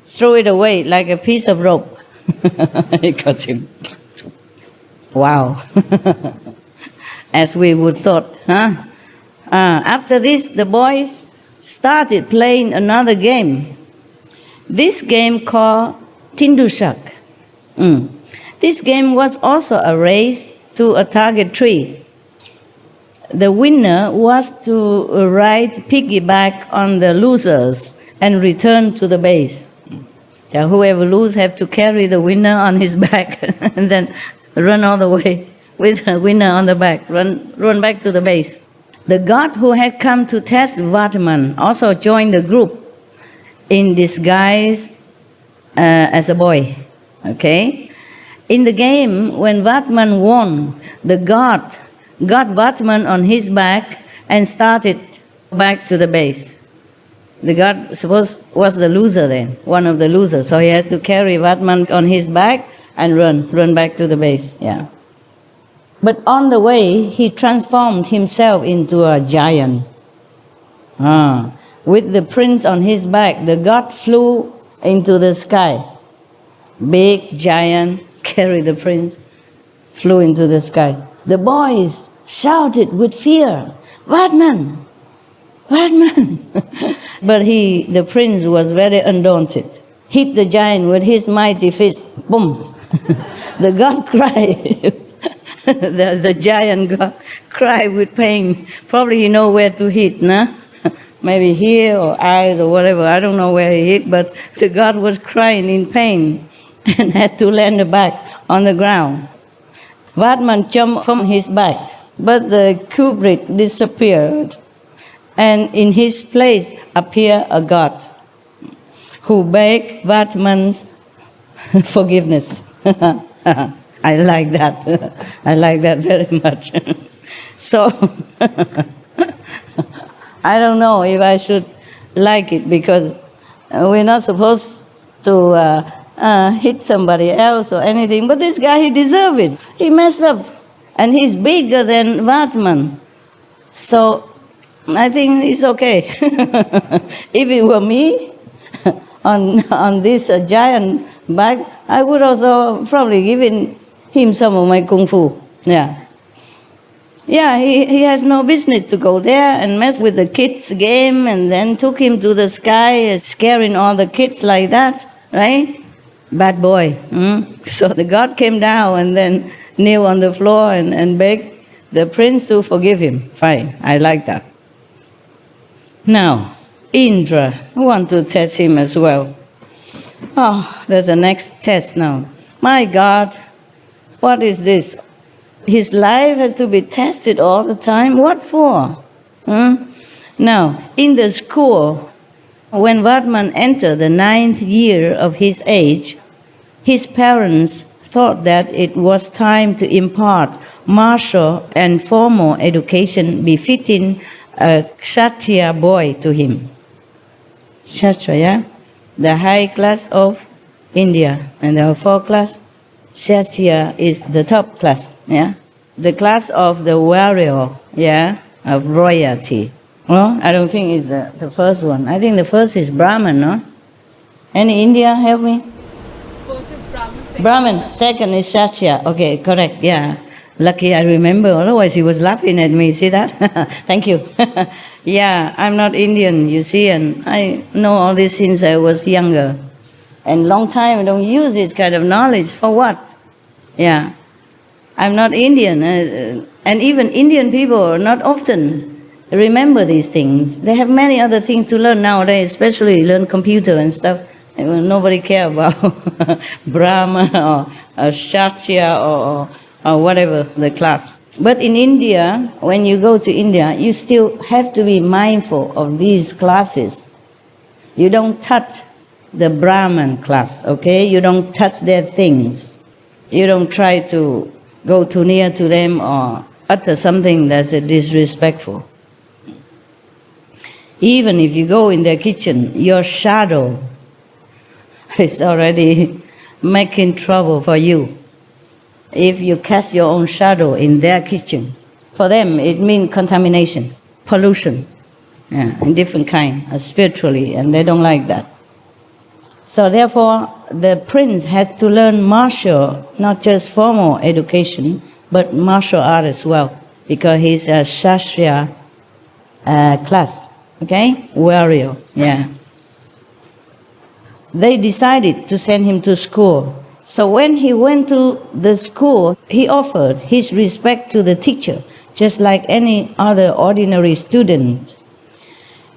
threw it away like a piece of rope. He caught him. Wow. As we would thought, huh? After this, the boys started playing another game. This game called Tindushak. This game was also a race to a target tree. The winner was to ride piggyback on the losers and return to the base. So whoever loses have to carry the winner on his back and then run all the way with the winner on the back, run back to the base. The god who had come to test Vatman also joined the group in disguise as a boy. Okay? In the game, when Vatman won, the god got Vatman on his back and started back to the base. The god was the loser then, one of the losers, so he has to carry Vatman on his back and run back to the base. Yeah. But on the way, he transformed himself into a giant. With the prince on his back, the god flew into the sky. Big giant carried the prince, flew into the sky. The boys shouted with fear, "Vatman! Vatman!" But the prince was very undaunted. Hit the giant with his mighty fist. Boom! The god cried. The giant god cried with pain. Probably he know where to hit, nah? Maybe here or eyes or whatever. I don't know where he hit, but the god was crying in pain and had to land back on the ground. Vatman jumped from his back, but the culprit disappeared, and in his place appeared a god who begged Vatman's forgiveness. I like that. I like that very much. So, I don't know if I should like it, because we're not supposed to hit somebody else or anything, but this guy, he deserved it. He messed up, and he's bigger than Vatman. So, I think it's okay. If it were me, on this giant back, I would also probably given him some of my kung fu. Yeah. Yeah, he has no business to go there and mess with the kids' game, and then took him to the sky, scaring all the kids like that, right? Bad boy. So the god came down and then kneel on the floor and begged the prince to forgive him. Fine, I like that. Now, Indra, I want to test him as well. Oh, there's a next test now. My God, what is this? His life has to be tested all the time. What for? Now, in the school, when Vatman entered the 9th year of his age, his parents thought that it was time to impart martial and formal education befitting a Kshatriya boy to him. Kshatriya, the high class of India, and there are 4 classes. Kshatriya is the top class, yeah? The class of the warrior, yeah, of royalty. Well, I don't think it's the first one. I think the first is Brahman, no? Any India, help me? First is Brahman. Brahman, second is Kshatriya. Okay, correct, yeah. Lucky I remember, otherwise he was laughing at me, see that? Thank you. Yeah, I'm not Indian, you see, and I know all this since I was younger. And long time I don't use this kind of knowledge, for what? Yeah, I'm not Indian, and even Indian people not often remember these things. They have many other things to learn nowadays, especially learn computer and stuff. Nobody care about Brahma or Shakya or whatever the class. But in India, when you go to India, you still have to be mindful of these classes. You don't touch the Brahman class, okay? You don't touch their things. You don't try to go too near to them or utter something that's disrespectful. Even if you go in their kitchen, your shadow is already making trouble for you. If you cast your own shadow in their kitchen, for them it means contamination, pollution, in different kind, spiritually, and they don't like that. So therefore, the prince has to learn martial, not just formal education, but martial art as well, because he's a Kshatriya class, okay? Warrior, yeah. They decided to send him to school. So when he went to the school, he offered his respect to the teacher, just like any other ordinary student.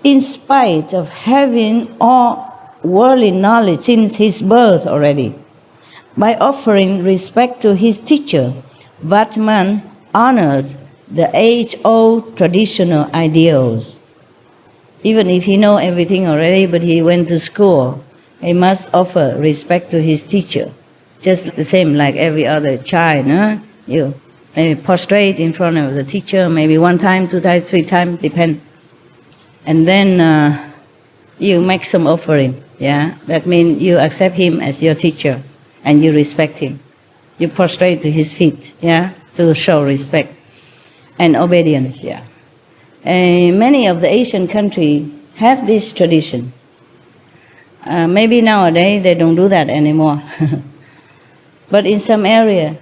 In spite of having all worldly knowledge since his birth already, by offering respect to his teacher, Vatman honored the age-old traditional ideals. Even if he knows everything already, but he went to school, he must offer respect to his teacher. Just the same like every other child, huh? You maybe prostrate in front of the teacher, maybe 1 time, 2 times, 3 times, depends. And then you make some offering, yeah? That means you accept him as your teacher and you respect him. You prostrate to his feet, yeah? To show respect and obedience, yeah. Many of the Asian countries have this tradition. Maybe nowadays they don't do that anymore. But in some area,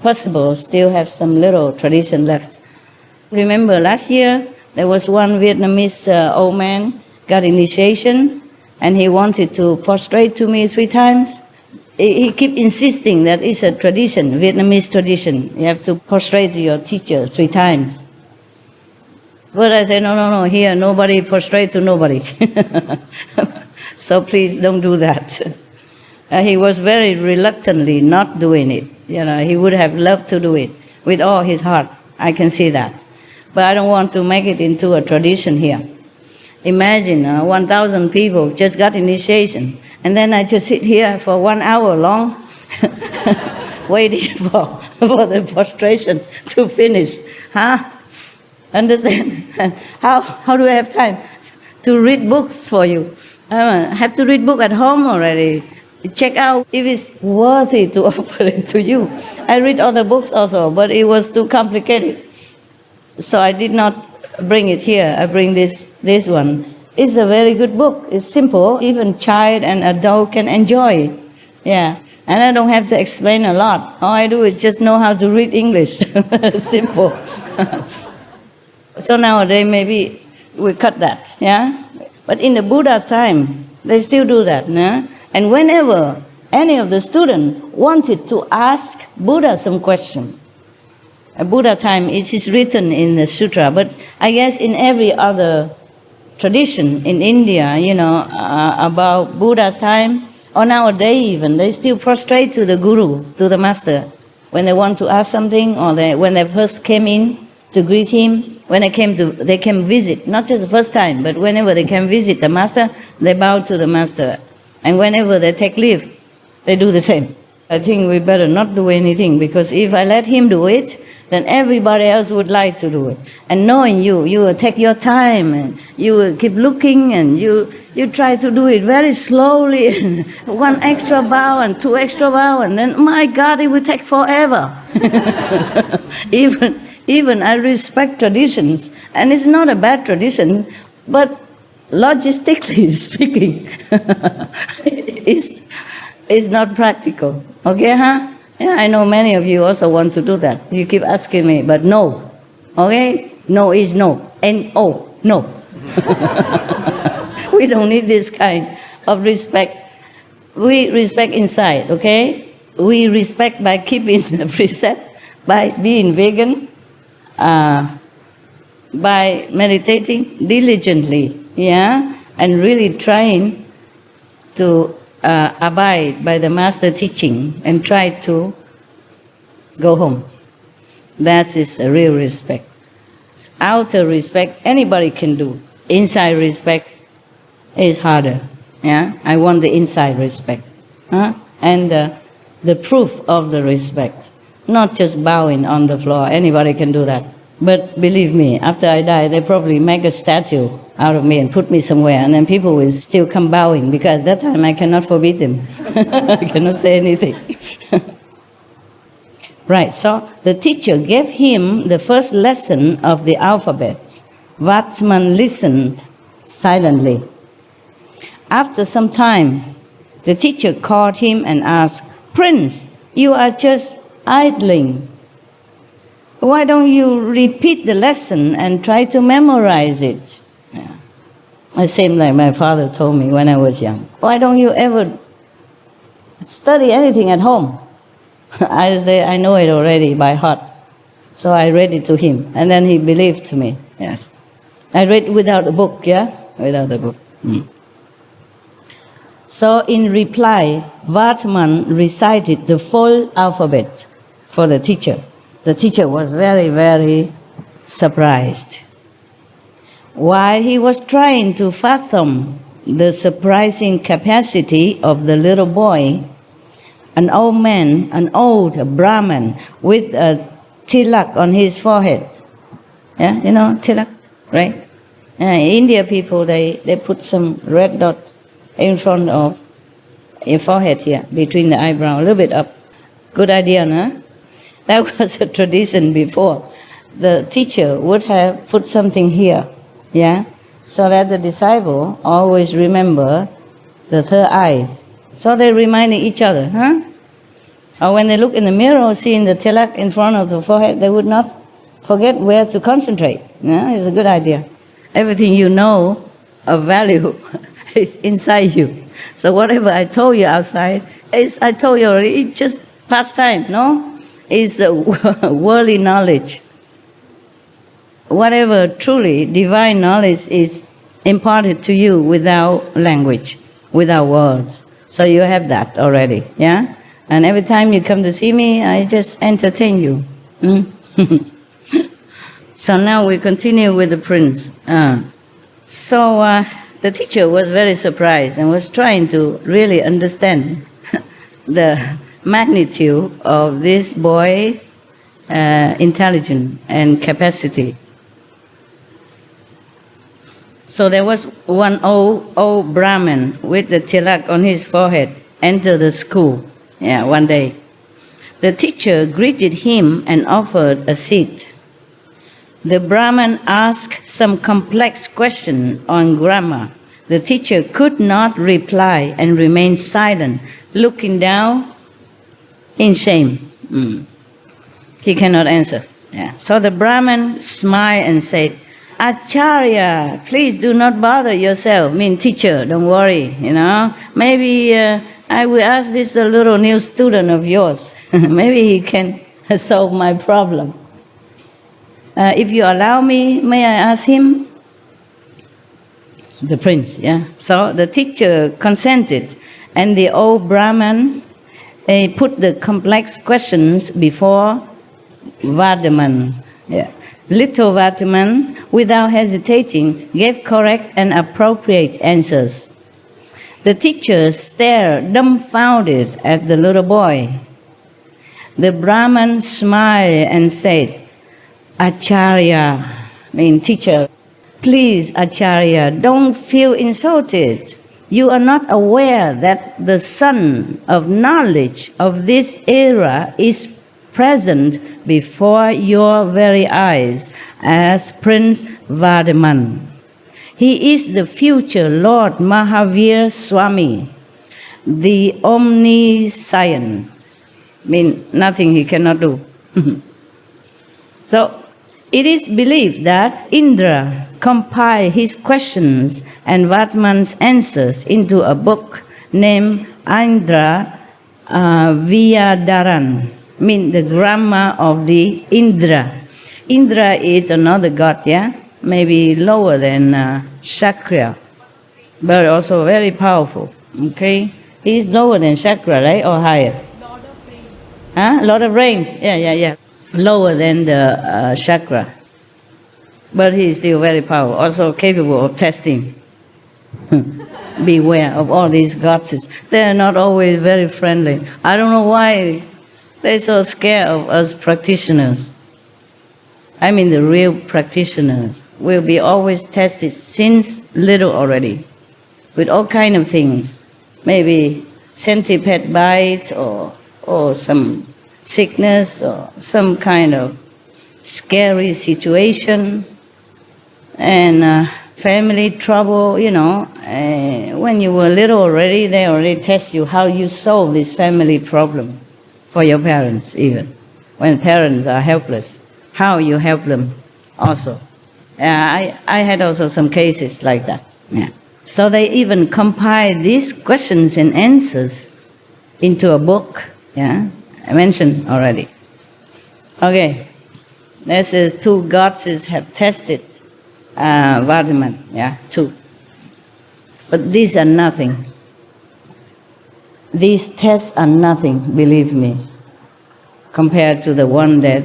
possible, still have some little tradition left. Remember last year, there was one Vietnamese old man got initiation, and he wanted to prostrate to me 3 times. He kept insisting that it's a tradition, Vietnamese tradition. You have to prostrate to your teacher 3 times. But I said, no, here nobody prostrate to nobody. So please don't do that. He was very reluctantly not doing it. You know, he would have loved to do it with all his heart. I can see that. But I don't want to make it into a tradition here. Imagine 1,000 people just got initiation, and then I just sit here for 1 hour long, waiting for the prostration to finish. Huh? Understand? How do I have time to read books for you? I have to read book at home already. Check out if it's worthy to offer it to you. I read other books also, but it was too complicated. So I did not bring it here. I bring this one. It's a very good book. It's simple. Even child and adult can enjoy it. Yeah. And I don't have to explain a lot. All I do is just know how to read English. Simple. So nowadays maybe we cut that, yeah? But in the Buddha's time, they still do that, yeah? And whenever any of the students wanted to ask Buddha some question, a Buddha time is written in the sutra, but I guess in every other tradition in India, about Buddha's time, or nowadays even, they still prostrate to the guru, to the master, when they want to ask something, or when they first came in to greet him. When they came visit, not just the first time, but whenever they can visit the master, they bow to the master. And whenever they take leave, they do the same. I think we better not do anything, because if I let him do it, then everybody else would like to do it. And knowing you will take your time, and you will keep looking, and you try to do it very slowly, and 1 extra bow and 2 extra bow, and then, my God, it will take forever. Even I respect traditions, and it's not a bad tradition, but logistically speaking, it's not practical. Okay, huh? Yeah, I know many of you also want to do that. You keep asking me, but no. Okay? No is no. N-O, no. We don't need this kind of respect. We respect inside, okay? We respect by keeping the precept, by being vegan, by meditating diligently, yeah, and really trying to abide by the master teaching and try to go home. That is a real respect. Outer respect, anybody can do. Inside respect is harder. Yeah, I want the inside respect, and the proof of the respect, not just bowing on the floor. Anybody can do that. But believe me, after I die, they probably make a statue out of me and put me somewhere, and then people will still come bowing, because that time I cannot forbid them. I cannot say anything. Right, so the teacher gave him the first lesson of the alphabet. Vatman listened silently. After some time, the teacher called him and asked, "Prince, you are just idling. Why don't you repeat the lesson and try to memorize it?" Yeah. The same like my father told me when I was young. "Why don't you ever study anything at home?" I say, "I know it already by heart." So I read it to him, and then he believed me. Yes, I read without a book. Yeah, without a book. So in reply, Vatman recited the full alphabet for the teacher. The teacher was very, very surprised. While he was trying to fathom the surprising capacity of the little boy, an old man, an old Brahmin with a tilak on his forehead. Yeah, you know tilak, right? India people, they put some red dot in front of your forehead here, between the eyebrow, a little bit up. Good idea, no? That was a tradition before. The teacher would have put something here, yeah, so that the disciple always remember the third eye. So they reminded each other, Or when they look in the mirror, seeing the tilak in front of the forehead, they would not forget where to concentrate. Yeah, it's a good idea. Everything you know of value is inside you. So whatever I told you outside, I told you already, it's just pastime, no? It's worldly knowledge. Whatever truly divine knowledge is imparted to you without language, without words. So you have that already, yeah? And every time you come to see me, I just entertain you. So now we continue with the prince. The teacher was very surprised and was trying to really understand the magnitude of this boy's intelligence and capacity. So there was one old Brahmin with the tilak on his forehead entered the school. Yeah, one day. The teacher greeted him and offered a seat. The Brahmin asked some complex question on grammar. The teacher could not reply and remained silent, looking down in shame. He cannot answer. Yeah. So the Brahmin smiled and said, "Acharya, please do not bother yourself." Mean teacher, don't worry, Maybe I will ask this little new student of yours. Maybe he can solve my problem. If you allow me, may I ask him? The prince, yeah. So the teacher consented, and the old Brahmin put the complex questions before Vardhaman. Yeah. Little Vardhaman, without hesitating, gave correct and appropriate answers. The teacher stared dumbfounded at the little boy. The Brahmin smiled and said, "Acharya," mean teacher, "please, Acharya, don't feel insulted. You are not aware that the sun of knowledge of this era is present before your very eyes as Prince Vardhaman. He is the future Lord Mahavira Swami, the omniscient." Mean nothing he cannot do. So it is believed that Indra compiled his questions and Vardhaman's answers into a book named Indra Vyadaran, mean the grammar of the Indra. Indra is another god, yeah? maybe lower than chakra, but also very powerful. Okay, he's lower than chakra, right, or higher? Lord of Rain. Huh? Lord of Rain. Yeah. Lower than the chakra, but he's still very powerful. Also capable of testing. Beware of all these gods. They're not always very friendly. I don't know why they're so scared of us practitioners. I mean the real practitioners will be always tested since little already with all kind of things. Maybe centipede bites or some sickness or some kind of scary situation and family trouble, when you were little already, they already test you how you solve this family problem for your parents even. When parents are helpless, how you help them also. I had also some cases like that. Yeah. So they even compile these questions and answers into a book. Yeah, I mentioned already. Okay, this is 2 gods have tested Vardhaman, 2. But these are nothing. These tests are nothing, believe me, compared to the one that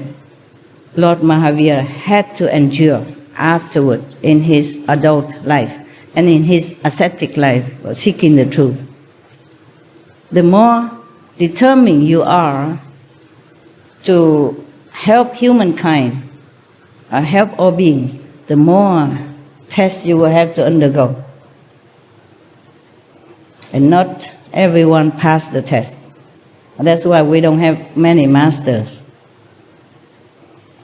Lord Mahavira had to endure afterward in his adult life and in his ascetic life, seeking the truth. The more determined you are to help humankind, help all beings, the more tests you will have to undergo. And not everyone passed the test. That's why we don't have many masters.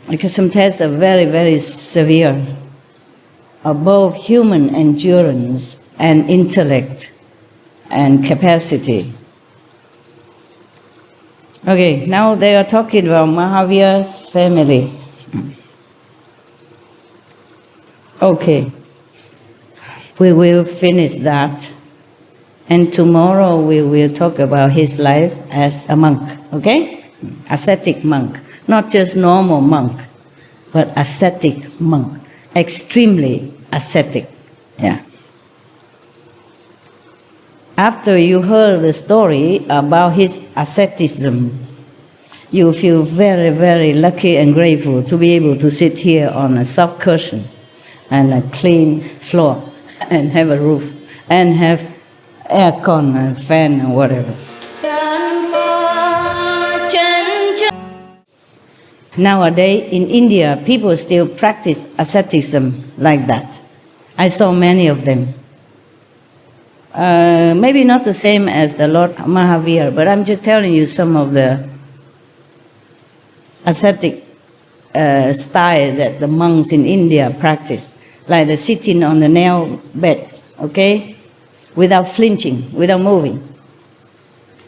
Because some tests are very, very severe, above human endurance and intellect and capacity. Okay, now they are talking about Mahavira's family. Okay, we will finish that. And tomorrow we will talk about his life as a monk, okay? Ascetic monk. Not just normal monk, but ascetic monk. Extremely ascetic, yeah. After you heard the story about his asceticism, you feel very, very lucky and grateful to be able to sit here on a soft cushion and a clean floor and have a roof and have aircon and fan and whatever. Nowadays in India, people still practice asceticism like that. I saw many of them. Maybe not the same as the Lord Mahavira, but I'm just telling you some of the ascetic style that the monks in India practice, like the sitting on the nail bed, okay, without flinching, without moving.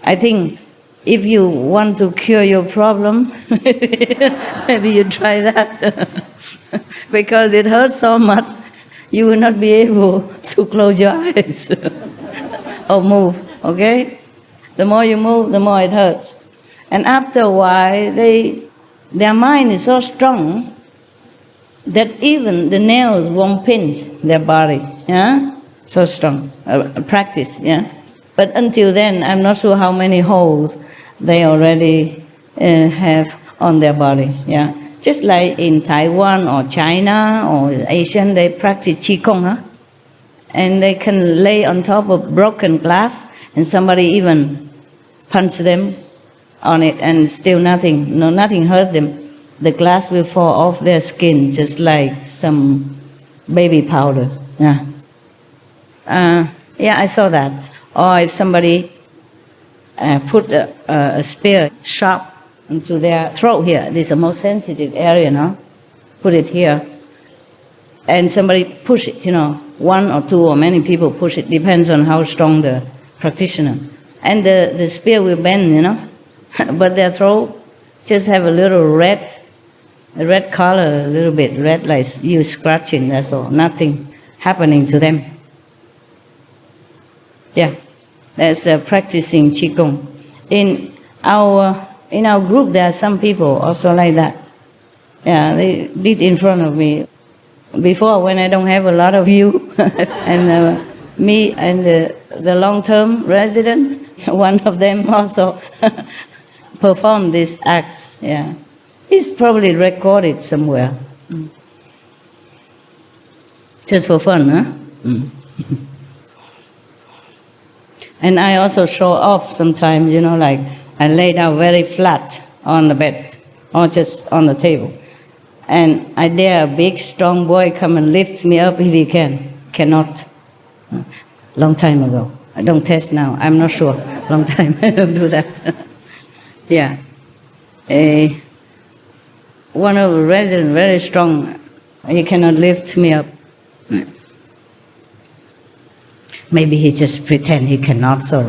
I think if you want to cure your problem, maybe you try that, because it hurts so much, you will not be able to close your eyes or move, okay? The more you move, the more it hurts. And after a while, their mind is so strong that even the nails won't pinch their body, yeah? So strong, practice, yeah? But until then, I'm not sure how many holes they already have on their body, yeah? Just like in Taiwan or China or Asian, they practice Qigong, huh? And they can lay on top of broken glass and somebody even punch them on it and still nothing hurt them. The glass will fall off their skin just like some baby powder, yeah. Yeah, I saw that. Or if somebody put a spear sharp into their throat here, this is the most sensitive area, no? Put it here. And somebody push it, one or two or many people push it, depends on how strong the practitioner. And the spear will bend, but their throat just have a little red color, a little bit red, like you scratching, that's all. Nothing happening to them. Yeah, that's practicing Qigong. In our group, there are some people also like that. Yeah, they did in front of me. before when I don't have a lot of you, and me and the long-term resident, one of them also performed this act. Yeah, it's probably recorded somewhere. Just for fun, huh? And I also show off sometimes, like I lay down very flat on the bed or just on the table. And I dare a big, strong boy come and lift me up if he can. Cannot. Long time ago. I don't test now. I'm not sure. Long time. I don't do that. Yeah. One of the residents, very strong. He cannot lift me up. Maybe he just pretend he cannot, so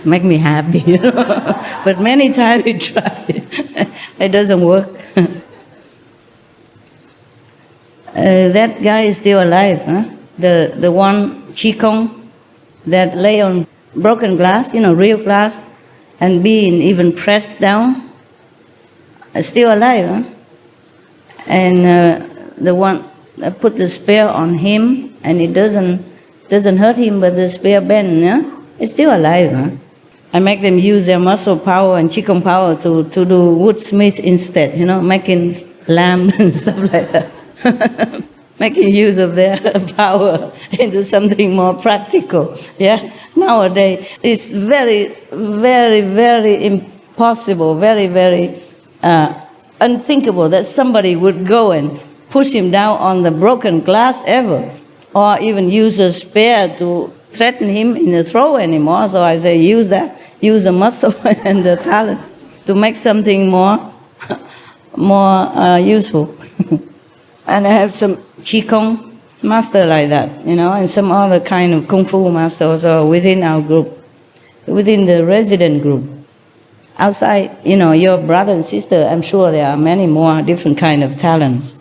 make me happy. But many times he tried. It doesn't work. That guy is still alive, huh? The one Qigong that lay on broken glass, real glass, and being even pressed down, is still alive, huh? And the one that put the spear on him, and it doesn't hurt him, but the spear bend, yeah? It's still alive, huh? I make them use their muscle power and Qigong power to do woodsmith instead, making lamp and stuff like that. Making use of their power into something more practical. Yeah, nowadays it's very, very, very impossible, very, very unthinkable that somebody would go and push him down on the broken glass ever, or even use a spear to threaten him in the throat anymore. So I say, use that, use the muscle and the talent to make something more useful. And I have some Qigong master like that, and some other kind of Kung Fu master also within our group, within the resident group. Outside, your brother and sister, I'm sure there are many more different kind of talents.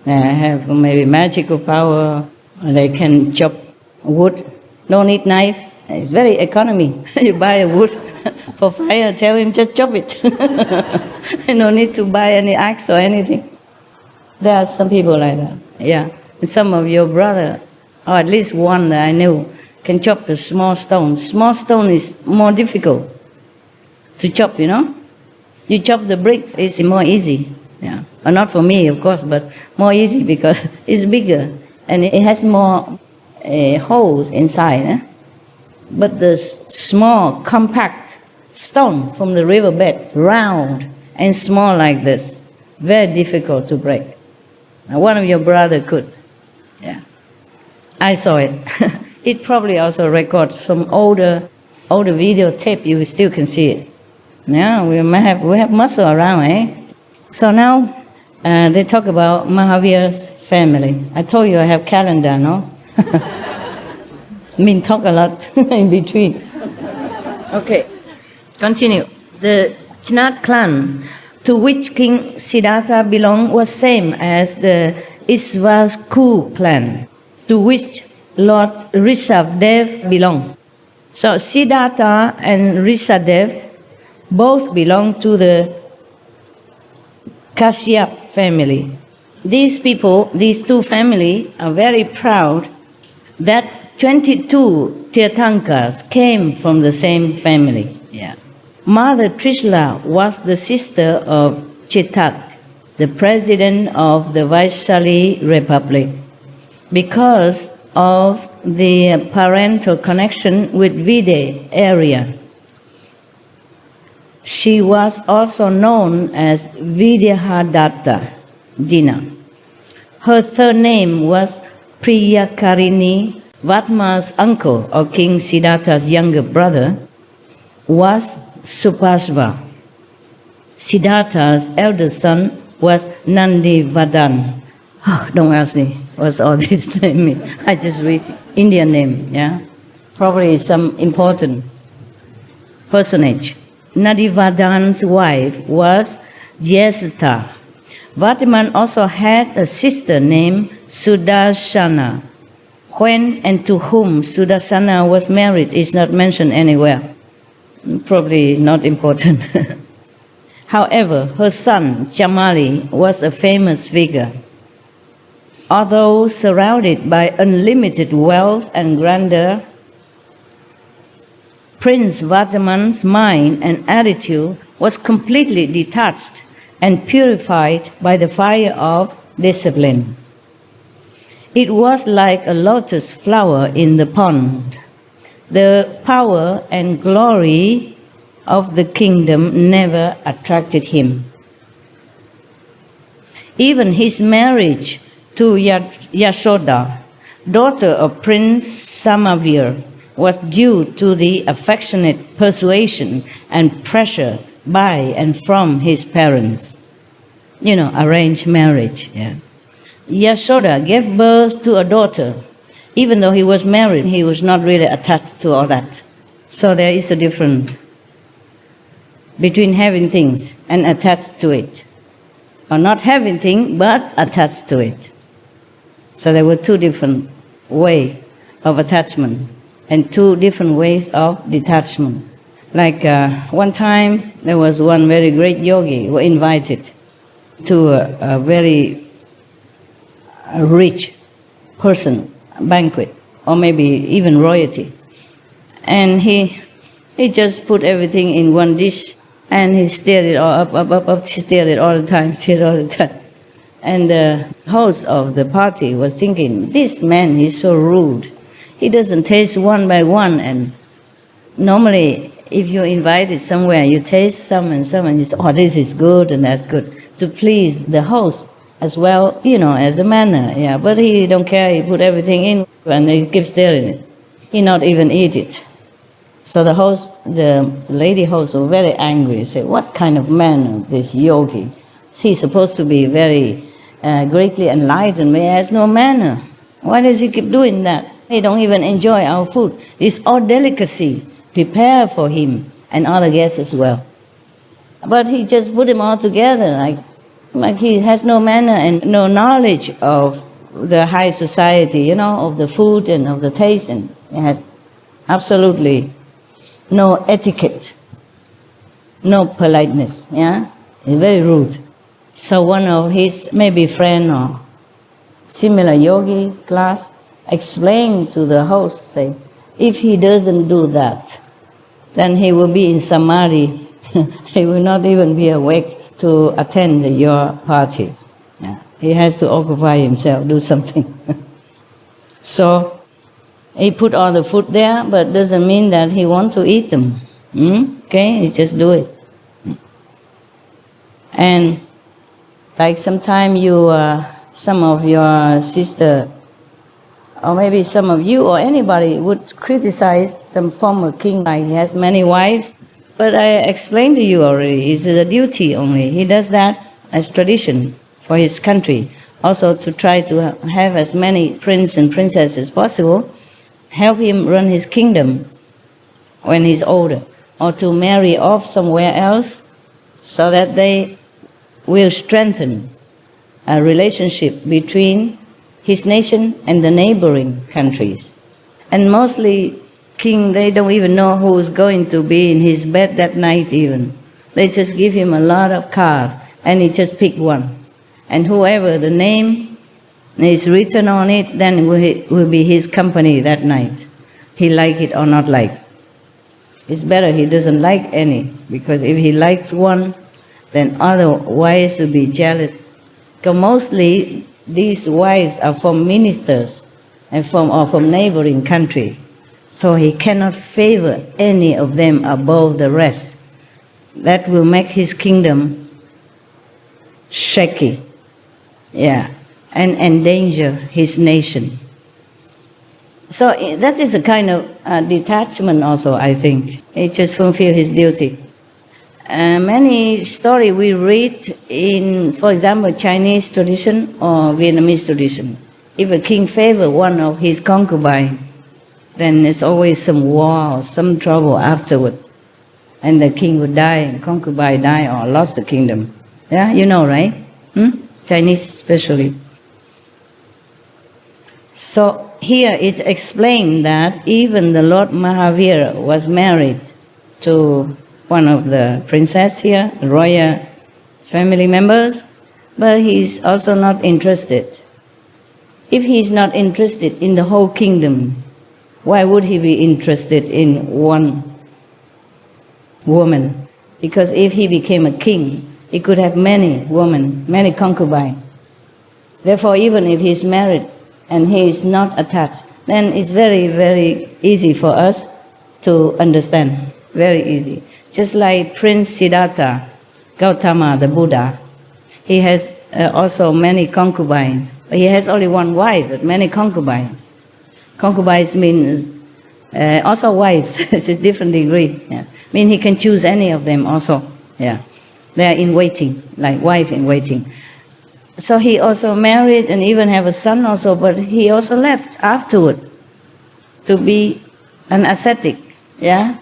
They have maybe magical power, they can chop wood, no need knife. It's very economy. You buy a wood for fire, tell him just chop it. No need to buy any axe or anything. There are some people like that, yeah. And some of your brother, or at least one that I knew, can chop a small stone. Small stone is more difficult to chop, You chop the bricks, it's more easy, yeah. Or not for me, of course, but more easy because it's bigger and it has more holes inside. Eh? But the small, compact stone from the riverbed, round and small like this, very difficult to break. Now, one of your brother could. Yeah, I saw it. It probably also records some older videotape. You still can see it. Yeah, we have muscle around, eh? So now they talk about Mahavira's family. I told you I have calendar, no? Talk a lot in between. Okay, continue. The Ngát clan, to which King Siddhartha belonged, was same as the Ishvaku clan, to which Lord Rishabdev belonged. So Siddhartha and Rishabdev both belong to the Kashyap family. These people, these two families, are very proud that 22 Tirthankas came from the same family. Yeah. Mother Trishla was the sister of Chitak, the president of the Vaishali Republic. Because of the parental connection with Vide area, she was also known as Vidyahadatta Dina. Her third name was Priyakarini. Vatma's uncle, or King Siddhartha's younger brother, was Supashva. Siddhartha's eldest son was Nandivadan. Oh, don't ask me what's all this name mean. I just read Indian name, yeah? Probably some important personage. Nandivadan's wife was Jesatha. Vatiman also had a sister named Sudarshana. When and to whom Sudarshana was married is not mentioned anywhere. Probably not important. However, her son, Jamali, was a famous figure. Although surrounded by unlimited wealth and grandeur, Prince Vardaman's mind and attitude was completely detached and purified by the fire of discipline. It was like a lotus flower in the pond. The power and glory of the kingdom never attracted him. Even his marriage to Yashoda, daughter of Prince Samavir, was due to the affectionate persuasion and pressure by and from his parents. Arranged marriage. Yeah. Yashoda gave birth to a daughter. Even though he was married, he was not really attached to all that. So there is a difference between having things and attached to it. Or not having things, but attached to it. So there were two different ways of attachment and two different ways of detachment. Like one time, there was one very great yogi who invited to a very rich person banquet, or maybe even royalty. And he just put everything in one dish, and he stirred it all up, stirred it all the time. And the host of the party was thinking, this man is so rude. He doesn't taste one by one, and normally if you're invited somewhere, you taste some and you say, oh, this is good and that's good, to please the host as well, as a manner. Yeah, but he don't care. He put everything in and he keeps stirring it. He not even eat it. So the host, the lady host, was very angry. He said, what kind of man is this yogi? He's supposed to be very greatly enlightened, but he has no manner. Why does he keep doing that? He don't even enjoy our food. It's all delicacy prepared for him and other guests as well. But he just put them all together, like he has no manner and no knowledge of the high society, of the food and of the taste, and he has absolutely no etiquette, no politeness. Yeah, he's very rude. So one of his maybe friend or similar yogi class explained to the host, say, if he doesn't do that, then he will be in samadhi. He will not even be awake to attend your party. Yeah. He has to occupy himself, do something. So he put all the food there, but doesn't mean that he wants to eat them. Okay, he just do it. And like sometime some of your sister, or maybe some of you or anybody would criticize some former king, like he has many wives. But I explained to you already, it's a duty only. He does that as tradition for his country. Also to try to have as many princes and princesses as possible, help him run his kingdom when he's older, or to marry off somewhere else so that they will strengthen a relationship between his nation and the neighboring countries. And mostly king, they don't even know who's going to be in his bed that night even. They just give him a lot of cards and he just pick one. And whoever the name is written on it, then will be his company that night. He like it or not like. It's better he doesn't like any, because if he likes one, then other wives will be jealous. Because mostly these wives are from ministers and from neighboring country. So he cannot favor any of them above the rest. That will make his kingdom shaky, yeah, and endanger his nation. So that is a kind of detachment also, I think. He just fulfills his duty. Many stories we read in, for example, Chinese tradition or Vietnamese tradition. If a king favors one of his concubines, then there's always some war or some trouble afterward. And the king would die, and concubine die or lost the kingdom. Yeah, you know, right? Chinese especially. So here it's explained that even the Lord Mahavira was married to one of the princess here, royal family members, but he's also not interested. If he's not interested in the whole kingdom, why would he be interested in one woman? Because if he became a king, he could have many women, many concubines. Therefore, even if he's married and he is not attached, then it's very, very easy for us to understand. Very easy. Just like Prince Siddhartha, Gautama, the Buddha, he has also many concubines. He has only one wife, but many concubines. Concubines means also wives. It's a different degree. Yeah. Mean he can choose any of them also. Yeah, they are in waiting, like wife in waiting. So he also married and even have a son also, but he also left afterward to be an ascetic. Yeah.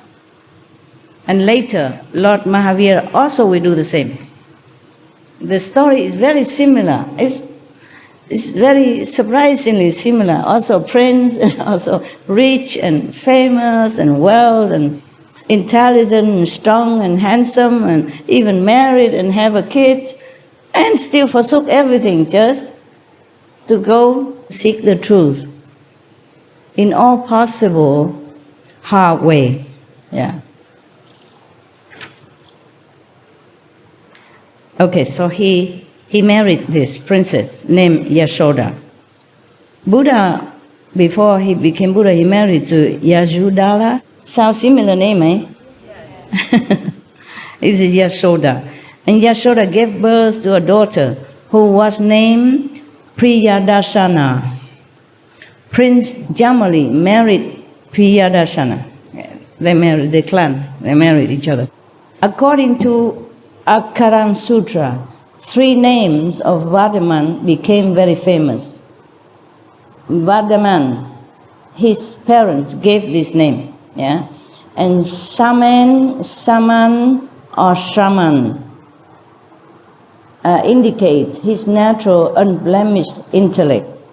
And later, Lord Mahavira also will do the same. The story is very similar. It's very surprisingly similar. Also prince, and also rich and famous and wealth and intelligent and strong and handsome and even married and have a kid and still forsook everything just to go seek the truth in all possible hard way. Yeah. Okay, so he married this princess named Yashoda. Buddha, before he became Buddha, he married to Yashodhara. Sounds similar name, eh? Yes. It's Yashoda. And Yashoda gave birth to a daughter who was named Priyadarshana. Prince Jamali married Priyadarshana. They married, the clan, they married each other. According to Akaran Sutra, 3 names of Vardaman became very famous. Vardaman, his parents gave this name, yeah? And Shaman, Saman, or Shraman indicate his natural unblemished intellect.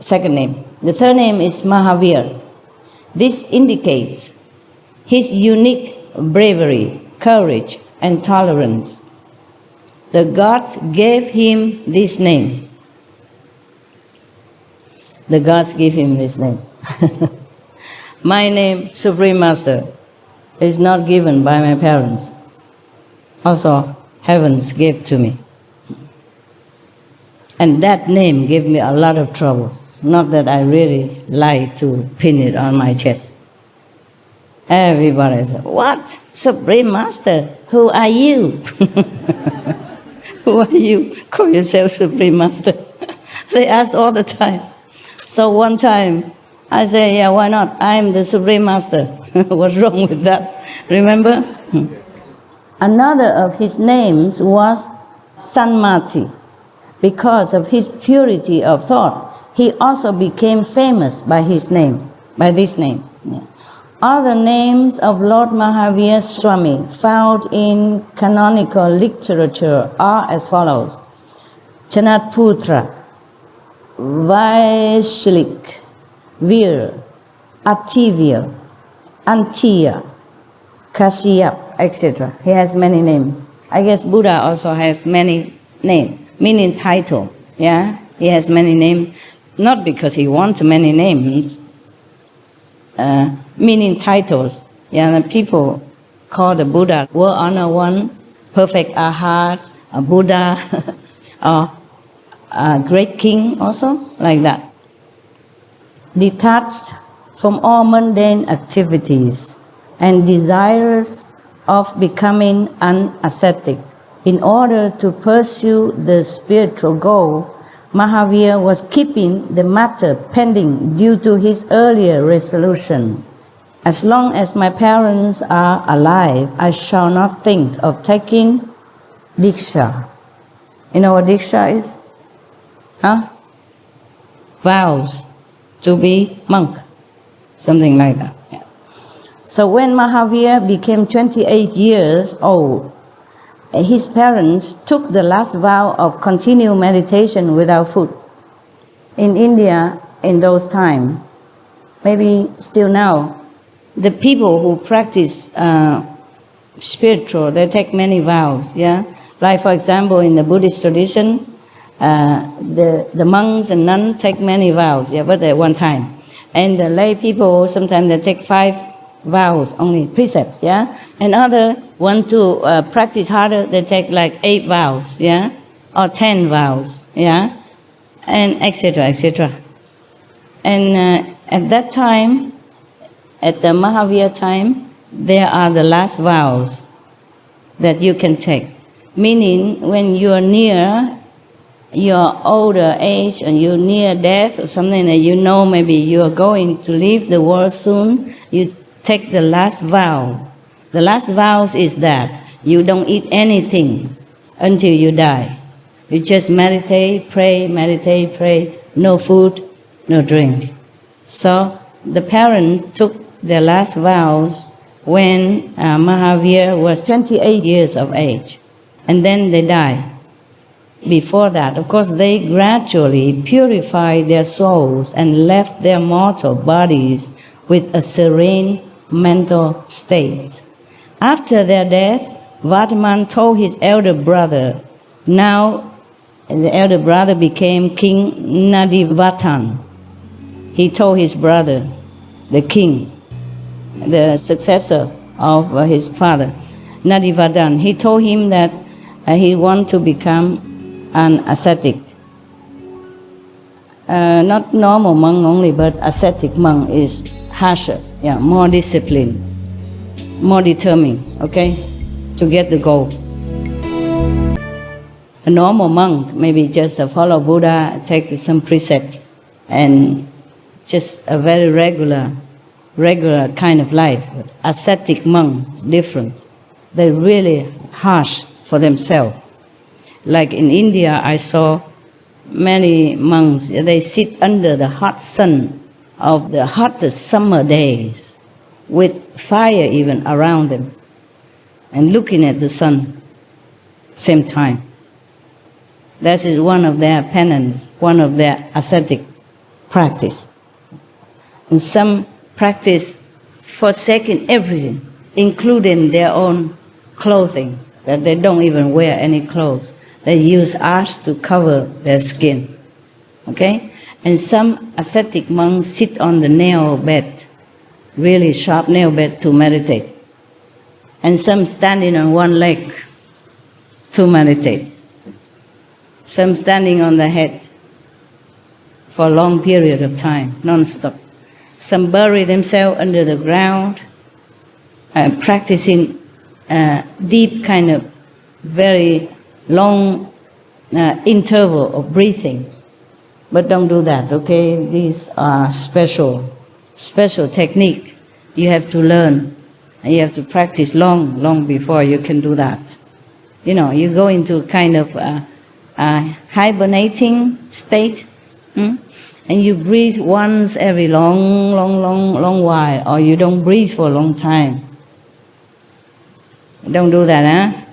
Second name. The third name is Mahavira. This indicates his unique bravery, courage, and tolerance. The gods gave him this name. The gods gave him this name. My name, Supreme Master, is not given by my parents. Also, heavens gave to me. And that name gave me a lot of trouble. Not that I really like to pin it on my chest. Everybody said, "What? Supreme Master? Who are you?" Who are you? Call yourself Supreme Master. They ask all the time. So one time, I say, "Yeah, why not? I'm the Supreme Master." What's wrong with that? Remember? Another of his names was Sanmati. Because of his purity of thought, he also became famous by his name, by this name. Yes. Other names of Lord Mahavira Swami found in canonical literature are as follows: Chanatputra, Vaishlik, Vir, Ativya, Antiya, Kashyap, etc. He has many names. I guess Buddha also has many names, meaning title. Yeah, he has many names, not because he wants many names, meaning titles. Yeah, the people call the Buddha World Honor One, Perfect Arhat, a Buddha, or a Great King, also like that. Detached from all mundane activities and desirous of becoming an ascetic, in order to pursue the spiritual goal, Mahavira was keeping the matter pending due to his earlier resolution. As long as my parents are alive, I shall not think of taking Diksha. You know what Diksha is? Huh? Vows to be monk. Something like that. Yeah. So when Mahavira became 28 years old, his parents took the last vow of continual meditation without food. In India, in those times, maybe still now, the people who practice spiritual, they take many vows, yeah? Like for example, in the Buddhist tradition, The monks and nuns take many vows, yeah, but at one time. And the lay people, sometimes they take 5 vows, only precepts, yeah. And other want to practice harder, they take like 8 vows, yeah, or 10 vows, yeah, and etc., etc. And at that time, at the Mahavira time, there are the last vows that you can take. Meaning, when you are near your older age and you're near death or something that you know maybe you are going to leave the world soon, you take the last vow. The last vows is that you don't eat anything until you die. You just meditate, pray, no food, no drink. So the parents took their last vows when Mahavira was 28 years of age, and then they died. Before that, of course, they gradually purified their souls and left their mortal bodies with a serene mental state. After their death, Vardhaman told his elder brother, now the elder brother became King Nadivatan. He told his brother, the king, the successor of his father, Nadivatan, he told him that he wanted to become an ascetic. Not normal monk only, but ascetic monk is harsher, yeah, more disciplined, more determined, okay, to get the goal. A normal monk maybe just follow Buddha, take some precepts, and just a very regular kind of life. But ascetic monks different. They're really harsh for themselves. Like in India, I saw many monks, they sit under the hot sun of the hottest summer days with fire even around them and looking at the sun same time. That is one of their penance, one of their ascetic practice. And some practice forsaking everything, including their own clothing, that they don't even wear any clothes. They use ash to cover their skin. Okay? And some ascetic monks sit on the nail bed, really sharp nail bed to meditate. And some standing on one leg to meditate. Some standing on the head for a long period of time, non-stop. Some bury themselves under the ground, practicing deep kind of very long interval of breathing. But don't do that, okay? These are special technique you have to learn. And you have to practice long before you can do that. You know, you go into kind of hibernating state, and you breathe once every long while, or you don't breathe for a long time. Don't do that, huh?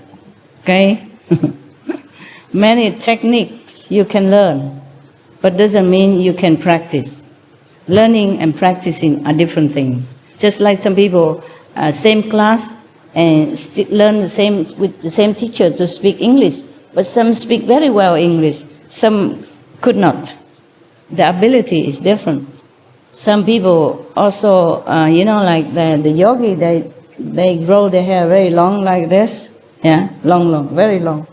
Okay? Many techniques you can learn, but doesn't mean you can practice. Learning and practicing are different things. Just like some people, same class, and learn with the same teacher to speak English, but some speak very well English, some could not. The ability is different. Some people also, like the yogi, they grow their hair very long like this, yeah, long, very long.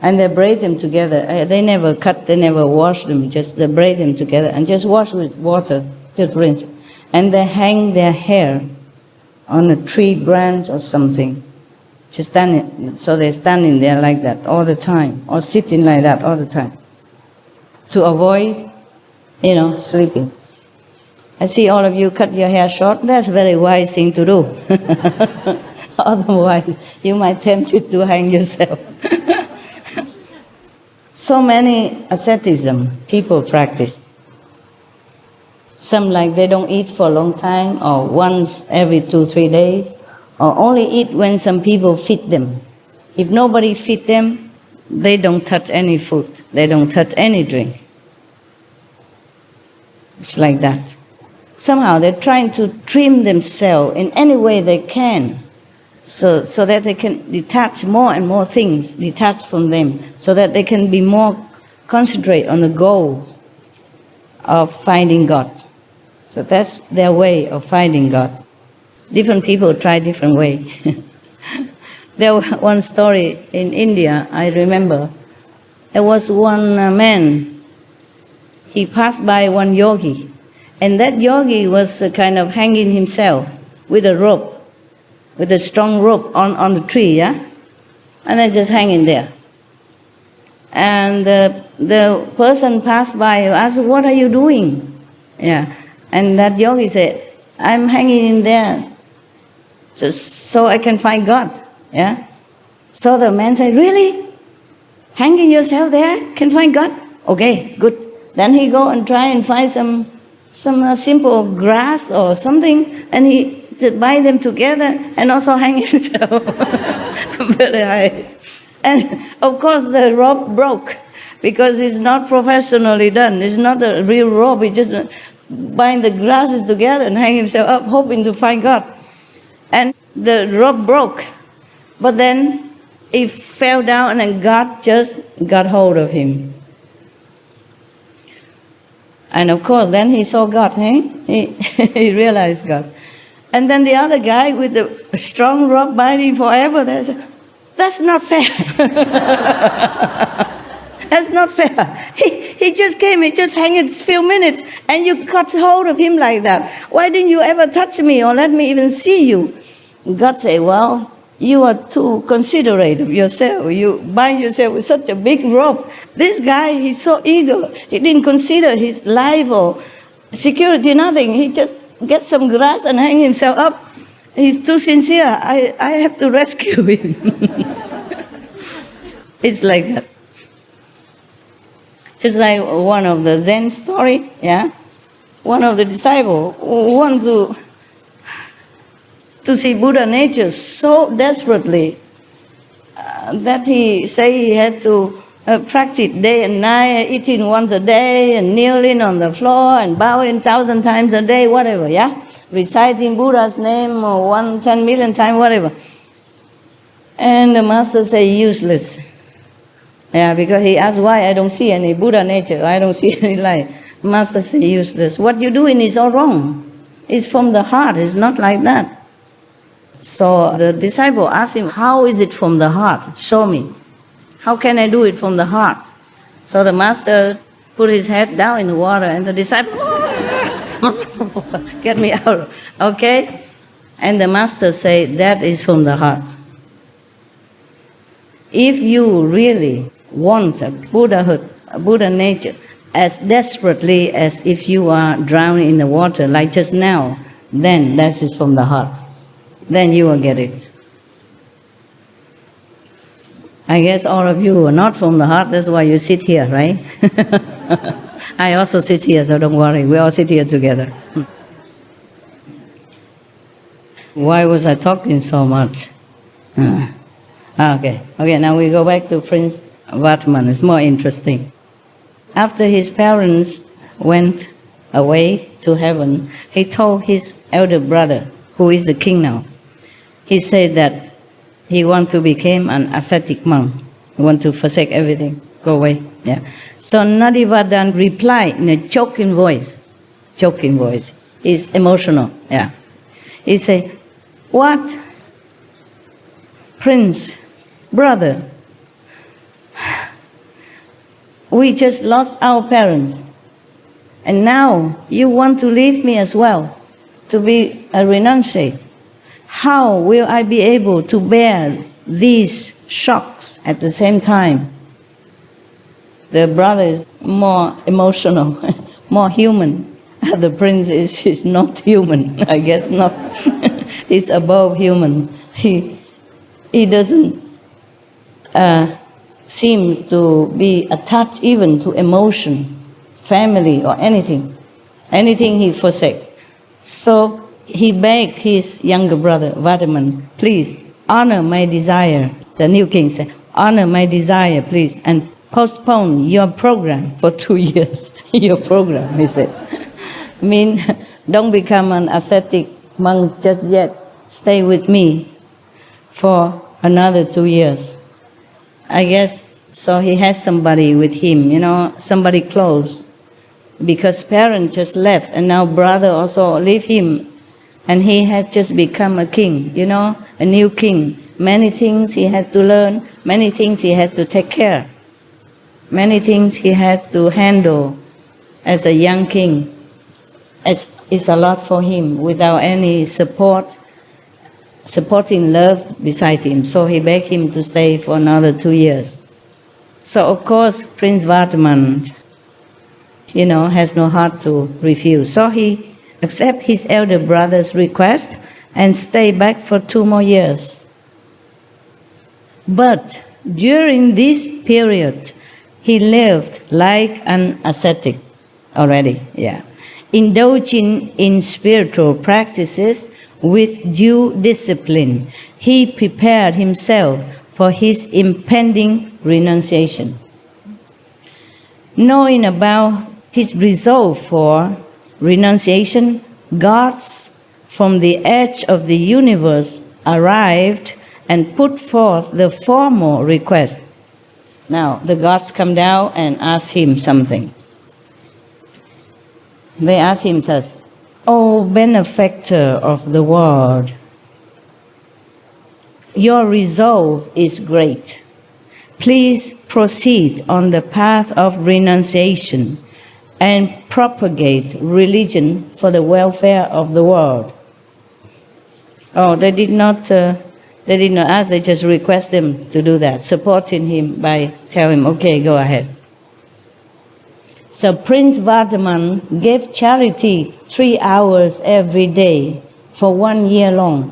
And they braid them together. They never cut, they never wash them, just they braid them together and just wash with water, just rinse it. And they hang their hair on a tree branch or something. Just so they're standing there like that all the time, or sitting like that all the time, to avoid, sleeping. I see all of you cut your hair short. That's a very wise thing to do. Otherwise, you might tempt you to hang yourself. So many asceticism people practice. Some like they don't eat for a long time, or once every 2-3 days, or only eat when some people feed them. If nobody feed them, they don't touch any food. They don't touch any drink. It's like that. Somehow they're trying to trim themselves in any way they can, so that they can detach more and more things, detach from them, so that they can be more concentrate on the goal of finding God. So that's their way of finding God. Different people try different way. There was one story in India, I remember. There was one man, he passed by one yogi, and that yogi was kind of hanging himself with a rope, with a strong rope on the tree, yeah? And then just hanging there. And the person passed by and asked, "What are you doing?" Yeah. And that yogi said, "I'm hanging in there just so I can find God." Yeah. So the man said, "Really? Hanging yourself there can find God? Okay, good." Then he go and try and find some simple grass or something, and he bind them together and also hang himself very high. And of course the rope broke because it's not professionally done. It's not a real rope. He just bind the grasses together and hang himself up, hoping to find God. And the rope broke. But then he fell down and God just got hold of him. And of course, then he saw God, eh? He realized God. And then the other guy with the strong rope binding forever, that's not fair. That's not fair. He just came, he just hung it a few minutes, and you got hold of him like that. Why didn't you ever touch me or let me even see you? God said, "Well, you are too considerate of yourself. You bind yourself with such a big rope. This guy, he's so eager. He didn't consider his life or security, nothing. He just gets some grass and hang himself up. He's too sincere. I have to rescue him." It's like that. Just like one of the Zen story, yeah? One of the disciples want to see Buddha nature so desperately that he say he had to practice day and night, eating once a day and kneeling on the floor and bowing 1,000 times a day, whatever, yeah? Reciting Buddha's name or 10 million times, whatever. And the master say useless. Yeah, because he asked why I don't see any Buddha nature, I don't see any light. Master say useless. What you're doing is all wrong. It's from the heart, it's not like that. So the disciple asked him, "How is it from the heart? Show me. How can I do it from the heart?" So the master put his head down in the water, and the disciple, "Get me out." Okay? And the master said, "That is from the heart. If you really want a Buddhahood, a Buddha nature, as desperately as if you are drowning in the water, like just now, then that is from the heart. Then you will get it." I guess all of you are not from the heart, that's why you sit here, right? I also sit here, so don't worry, we all sit here together. Why was I talking so much? Okay, now we go back to Prince Vatman. It's more interesting. After his parents went away to heaven, he told his elder brother, who is the king now, he said that he want to become an ascetic monk. He want to forsake everything, go away. Yeah. So Nadivadan replied in a choking voice. He's emotional. Yeah. He said, "What? Prince, brother, we just lost our parents, and now you want to leave me as well, to be a renunciate. How will I be able to bear these shocks at the same time?" The brother is more emotional, more human. The prince is not human, I guess not. He's above humans. He doesn't seem to be attached even to emotion, family or anything. Anything he forsake. So he begged his younger brother, Vataman, "Please, honor my desire." The new king said, "Honor my desire, please, and postpone your program for 2 years." Your program, he said. Don't become an ascetic monk just yet. Stay with me for another 2 years. I guess So he has somebody with him, somebody close. Because parents just left, and now brother also leave him. And he has just become a king, a new king. Many things he has to learn, many things he has to take care. Many things he has to handle as a young king. It's a lot for him without any supporting love beside him. So he begged him to stay for another 2 years. So of course Prince Vardhaman, has no heart to refuse. So he accept his elder brother's request and stay back for 2 more years. But during this period, he lived like an ascetic already, indulging in spiritual practices with due discipline. He prepared himself for his impending renunciation. Knowing about his resolve for renunciation, gods from the edge of the universe arrived and put forth the formal request. Now, the gods come down and ask him something. They ask him thus, "O benefactor of the world, your resolve is great. Please proceed on the path of renunciation and propagate religion for the welfare of the world." Oh, they did not ask, they just request him to do that, supporting him by telling him, okay, go ahead. So Prince Vardhaman gave charity 3 hours every day for 1 year long.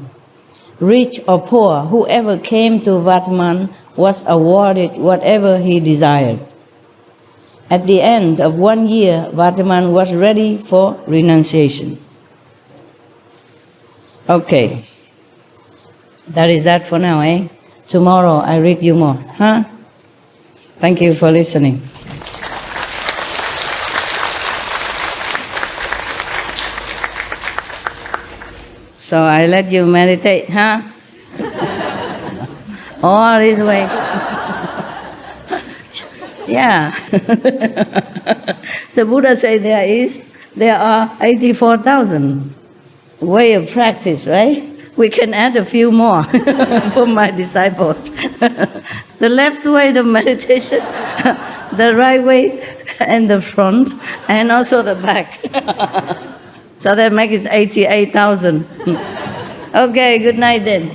Rich or poor, whoever came to Vardhaman was awarded whatever he desired. At the end of 1 year, Vardhaman was ready for renunciation. Okay. That is that for now, eh? Tomorrow I read you more, huh? Thank you for listening. So I let you meditate, huh? All this way. Yeah. The Buddha said there are 84,000 way of practice, right? We can add a few more for my disciples. The left way, the meditation, the right way, and the front, and also the back. So that makes it 88,000. Okay, good night then.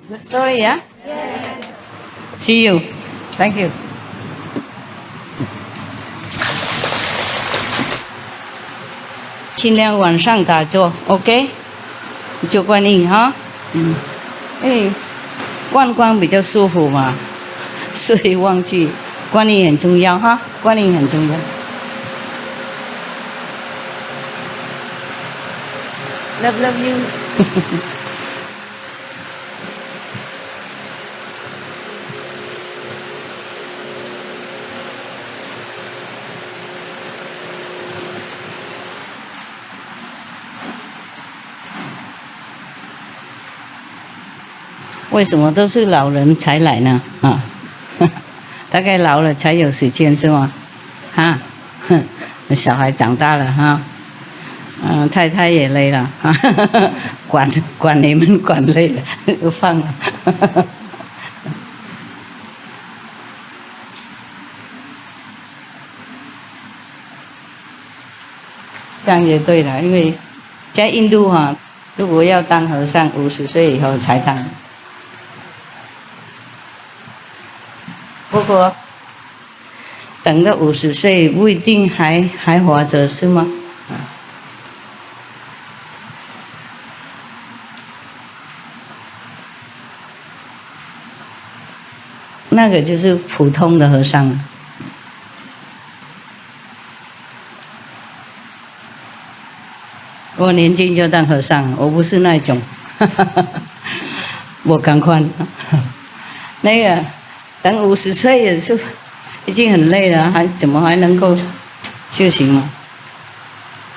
Good story, yeah? Yes. See you. Thank you. 尽量晚上打坐 ，OK？ 就观音哈，观光比较舒服嘛，所以忘记观音很重要哈，观音很重要。Love you 。为什么都是老人才来呢？啊，大概老了才有时间是吗？哈，小孩长大了哈，太太也累了，管你们管累了，就放了。这样也对了，因为在印度哈，如果要当和尚，50岁以后才当。不过，等到50岁不一定还活着，是吗？那个就是普通的和尚。我年轻就当和尚，我不是那种。我赶快，那个。等50岁也是已经很累了，怎么还能够修行嘛？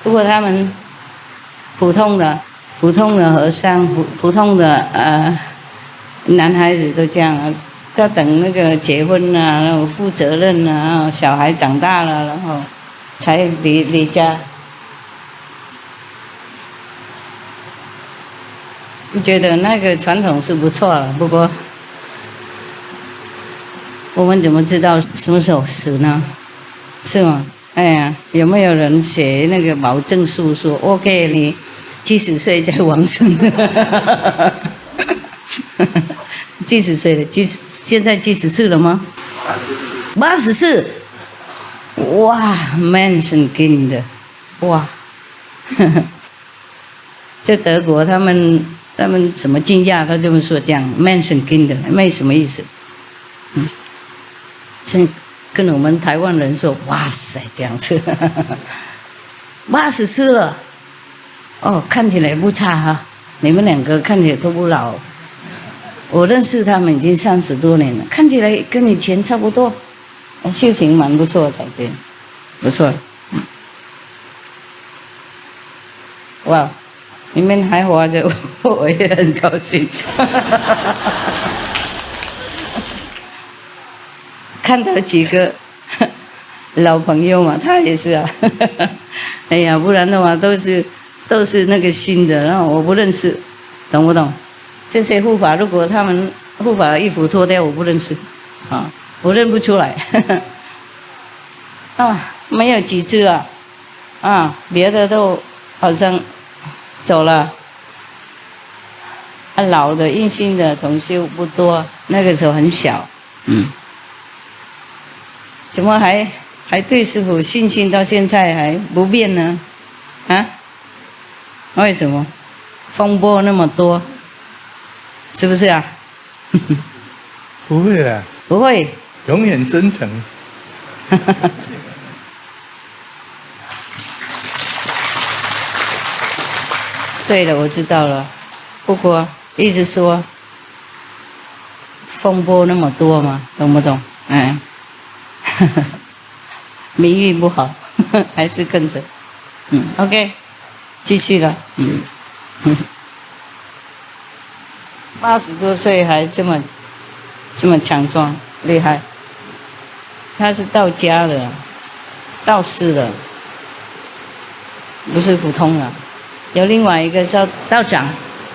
不过他们普通的和尚，普通的男孩子都这样，要等那个结婚啊，然后负责任啊，然后小孩长大了，然后才离家。我觉得那个传统是不错了，不过我们怎么知道什么时候死呢？是吗？哎呀，有没有人写那个保证书说 OK， 你70岁再往生？70岁了，现在74了吗？84，哇，Menschenkind的，哇，在德国他们什么惊讶，他这么说这样 Menschenkind 的，没什么意思。跟我们台湾人说，哇塞，这样子，84了，哦，看起来不差哈，你们2个看起来都不老。我认识他们已经30多年了，看起来跟以前差不多，修行蛮不错才对，不错。哇，你们还活着，我也很高兴。看到几个老朋友嘛，他也是啊。哎呀，不然的话都是那个新的，然后我不认识，懂不懂？这些护法，如果他们护法衣服脱掉，我不认识，啊，我认不出来。啊，没有几只啊，啊，别的都好像走了。啊，老的硬性的同修不多，那个时候很小，怎么还对师父信心到现在还不变呢？啊？为什么？风波那么多，是不是啊？不会啦，不会，永远真诚。对了，我知道了。不过一直说风波那么多嘛，懂不懂？名誉不好，还是跟着。OK， 继续了。80多岁还这么强壮，厉害。他是道家的，道士的，不是普通的。有另外一个是道长，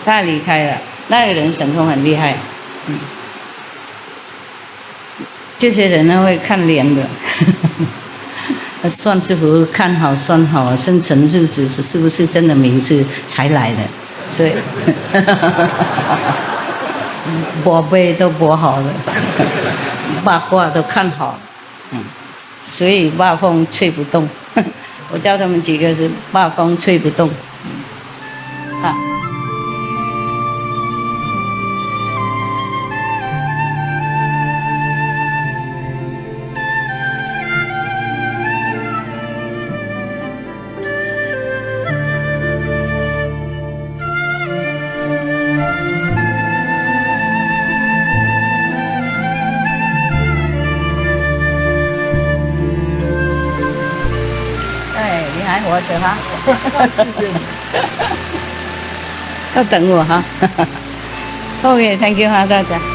他离开了，那个人神通很厉害。这些人呢会看脸的，算师傅看好算好，生辰日子是不是真的名字才来的，所以卜碑都卜好了，八卦都看好，所以八风吹不动。我教他们几个是八风吹不动。活着哈，要等我哈。OK，Thank you 哈，大家。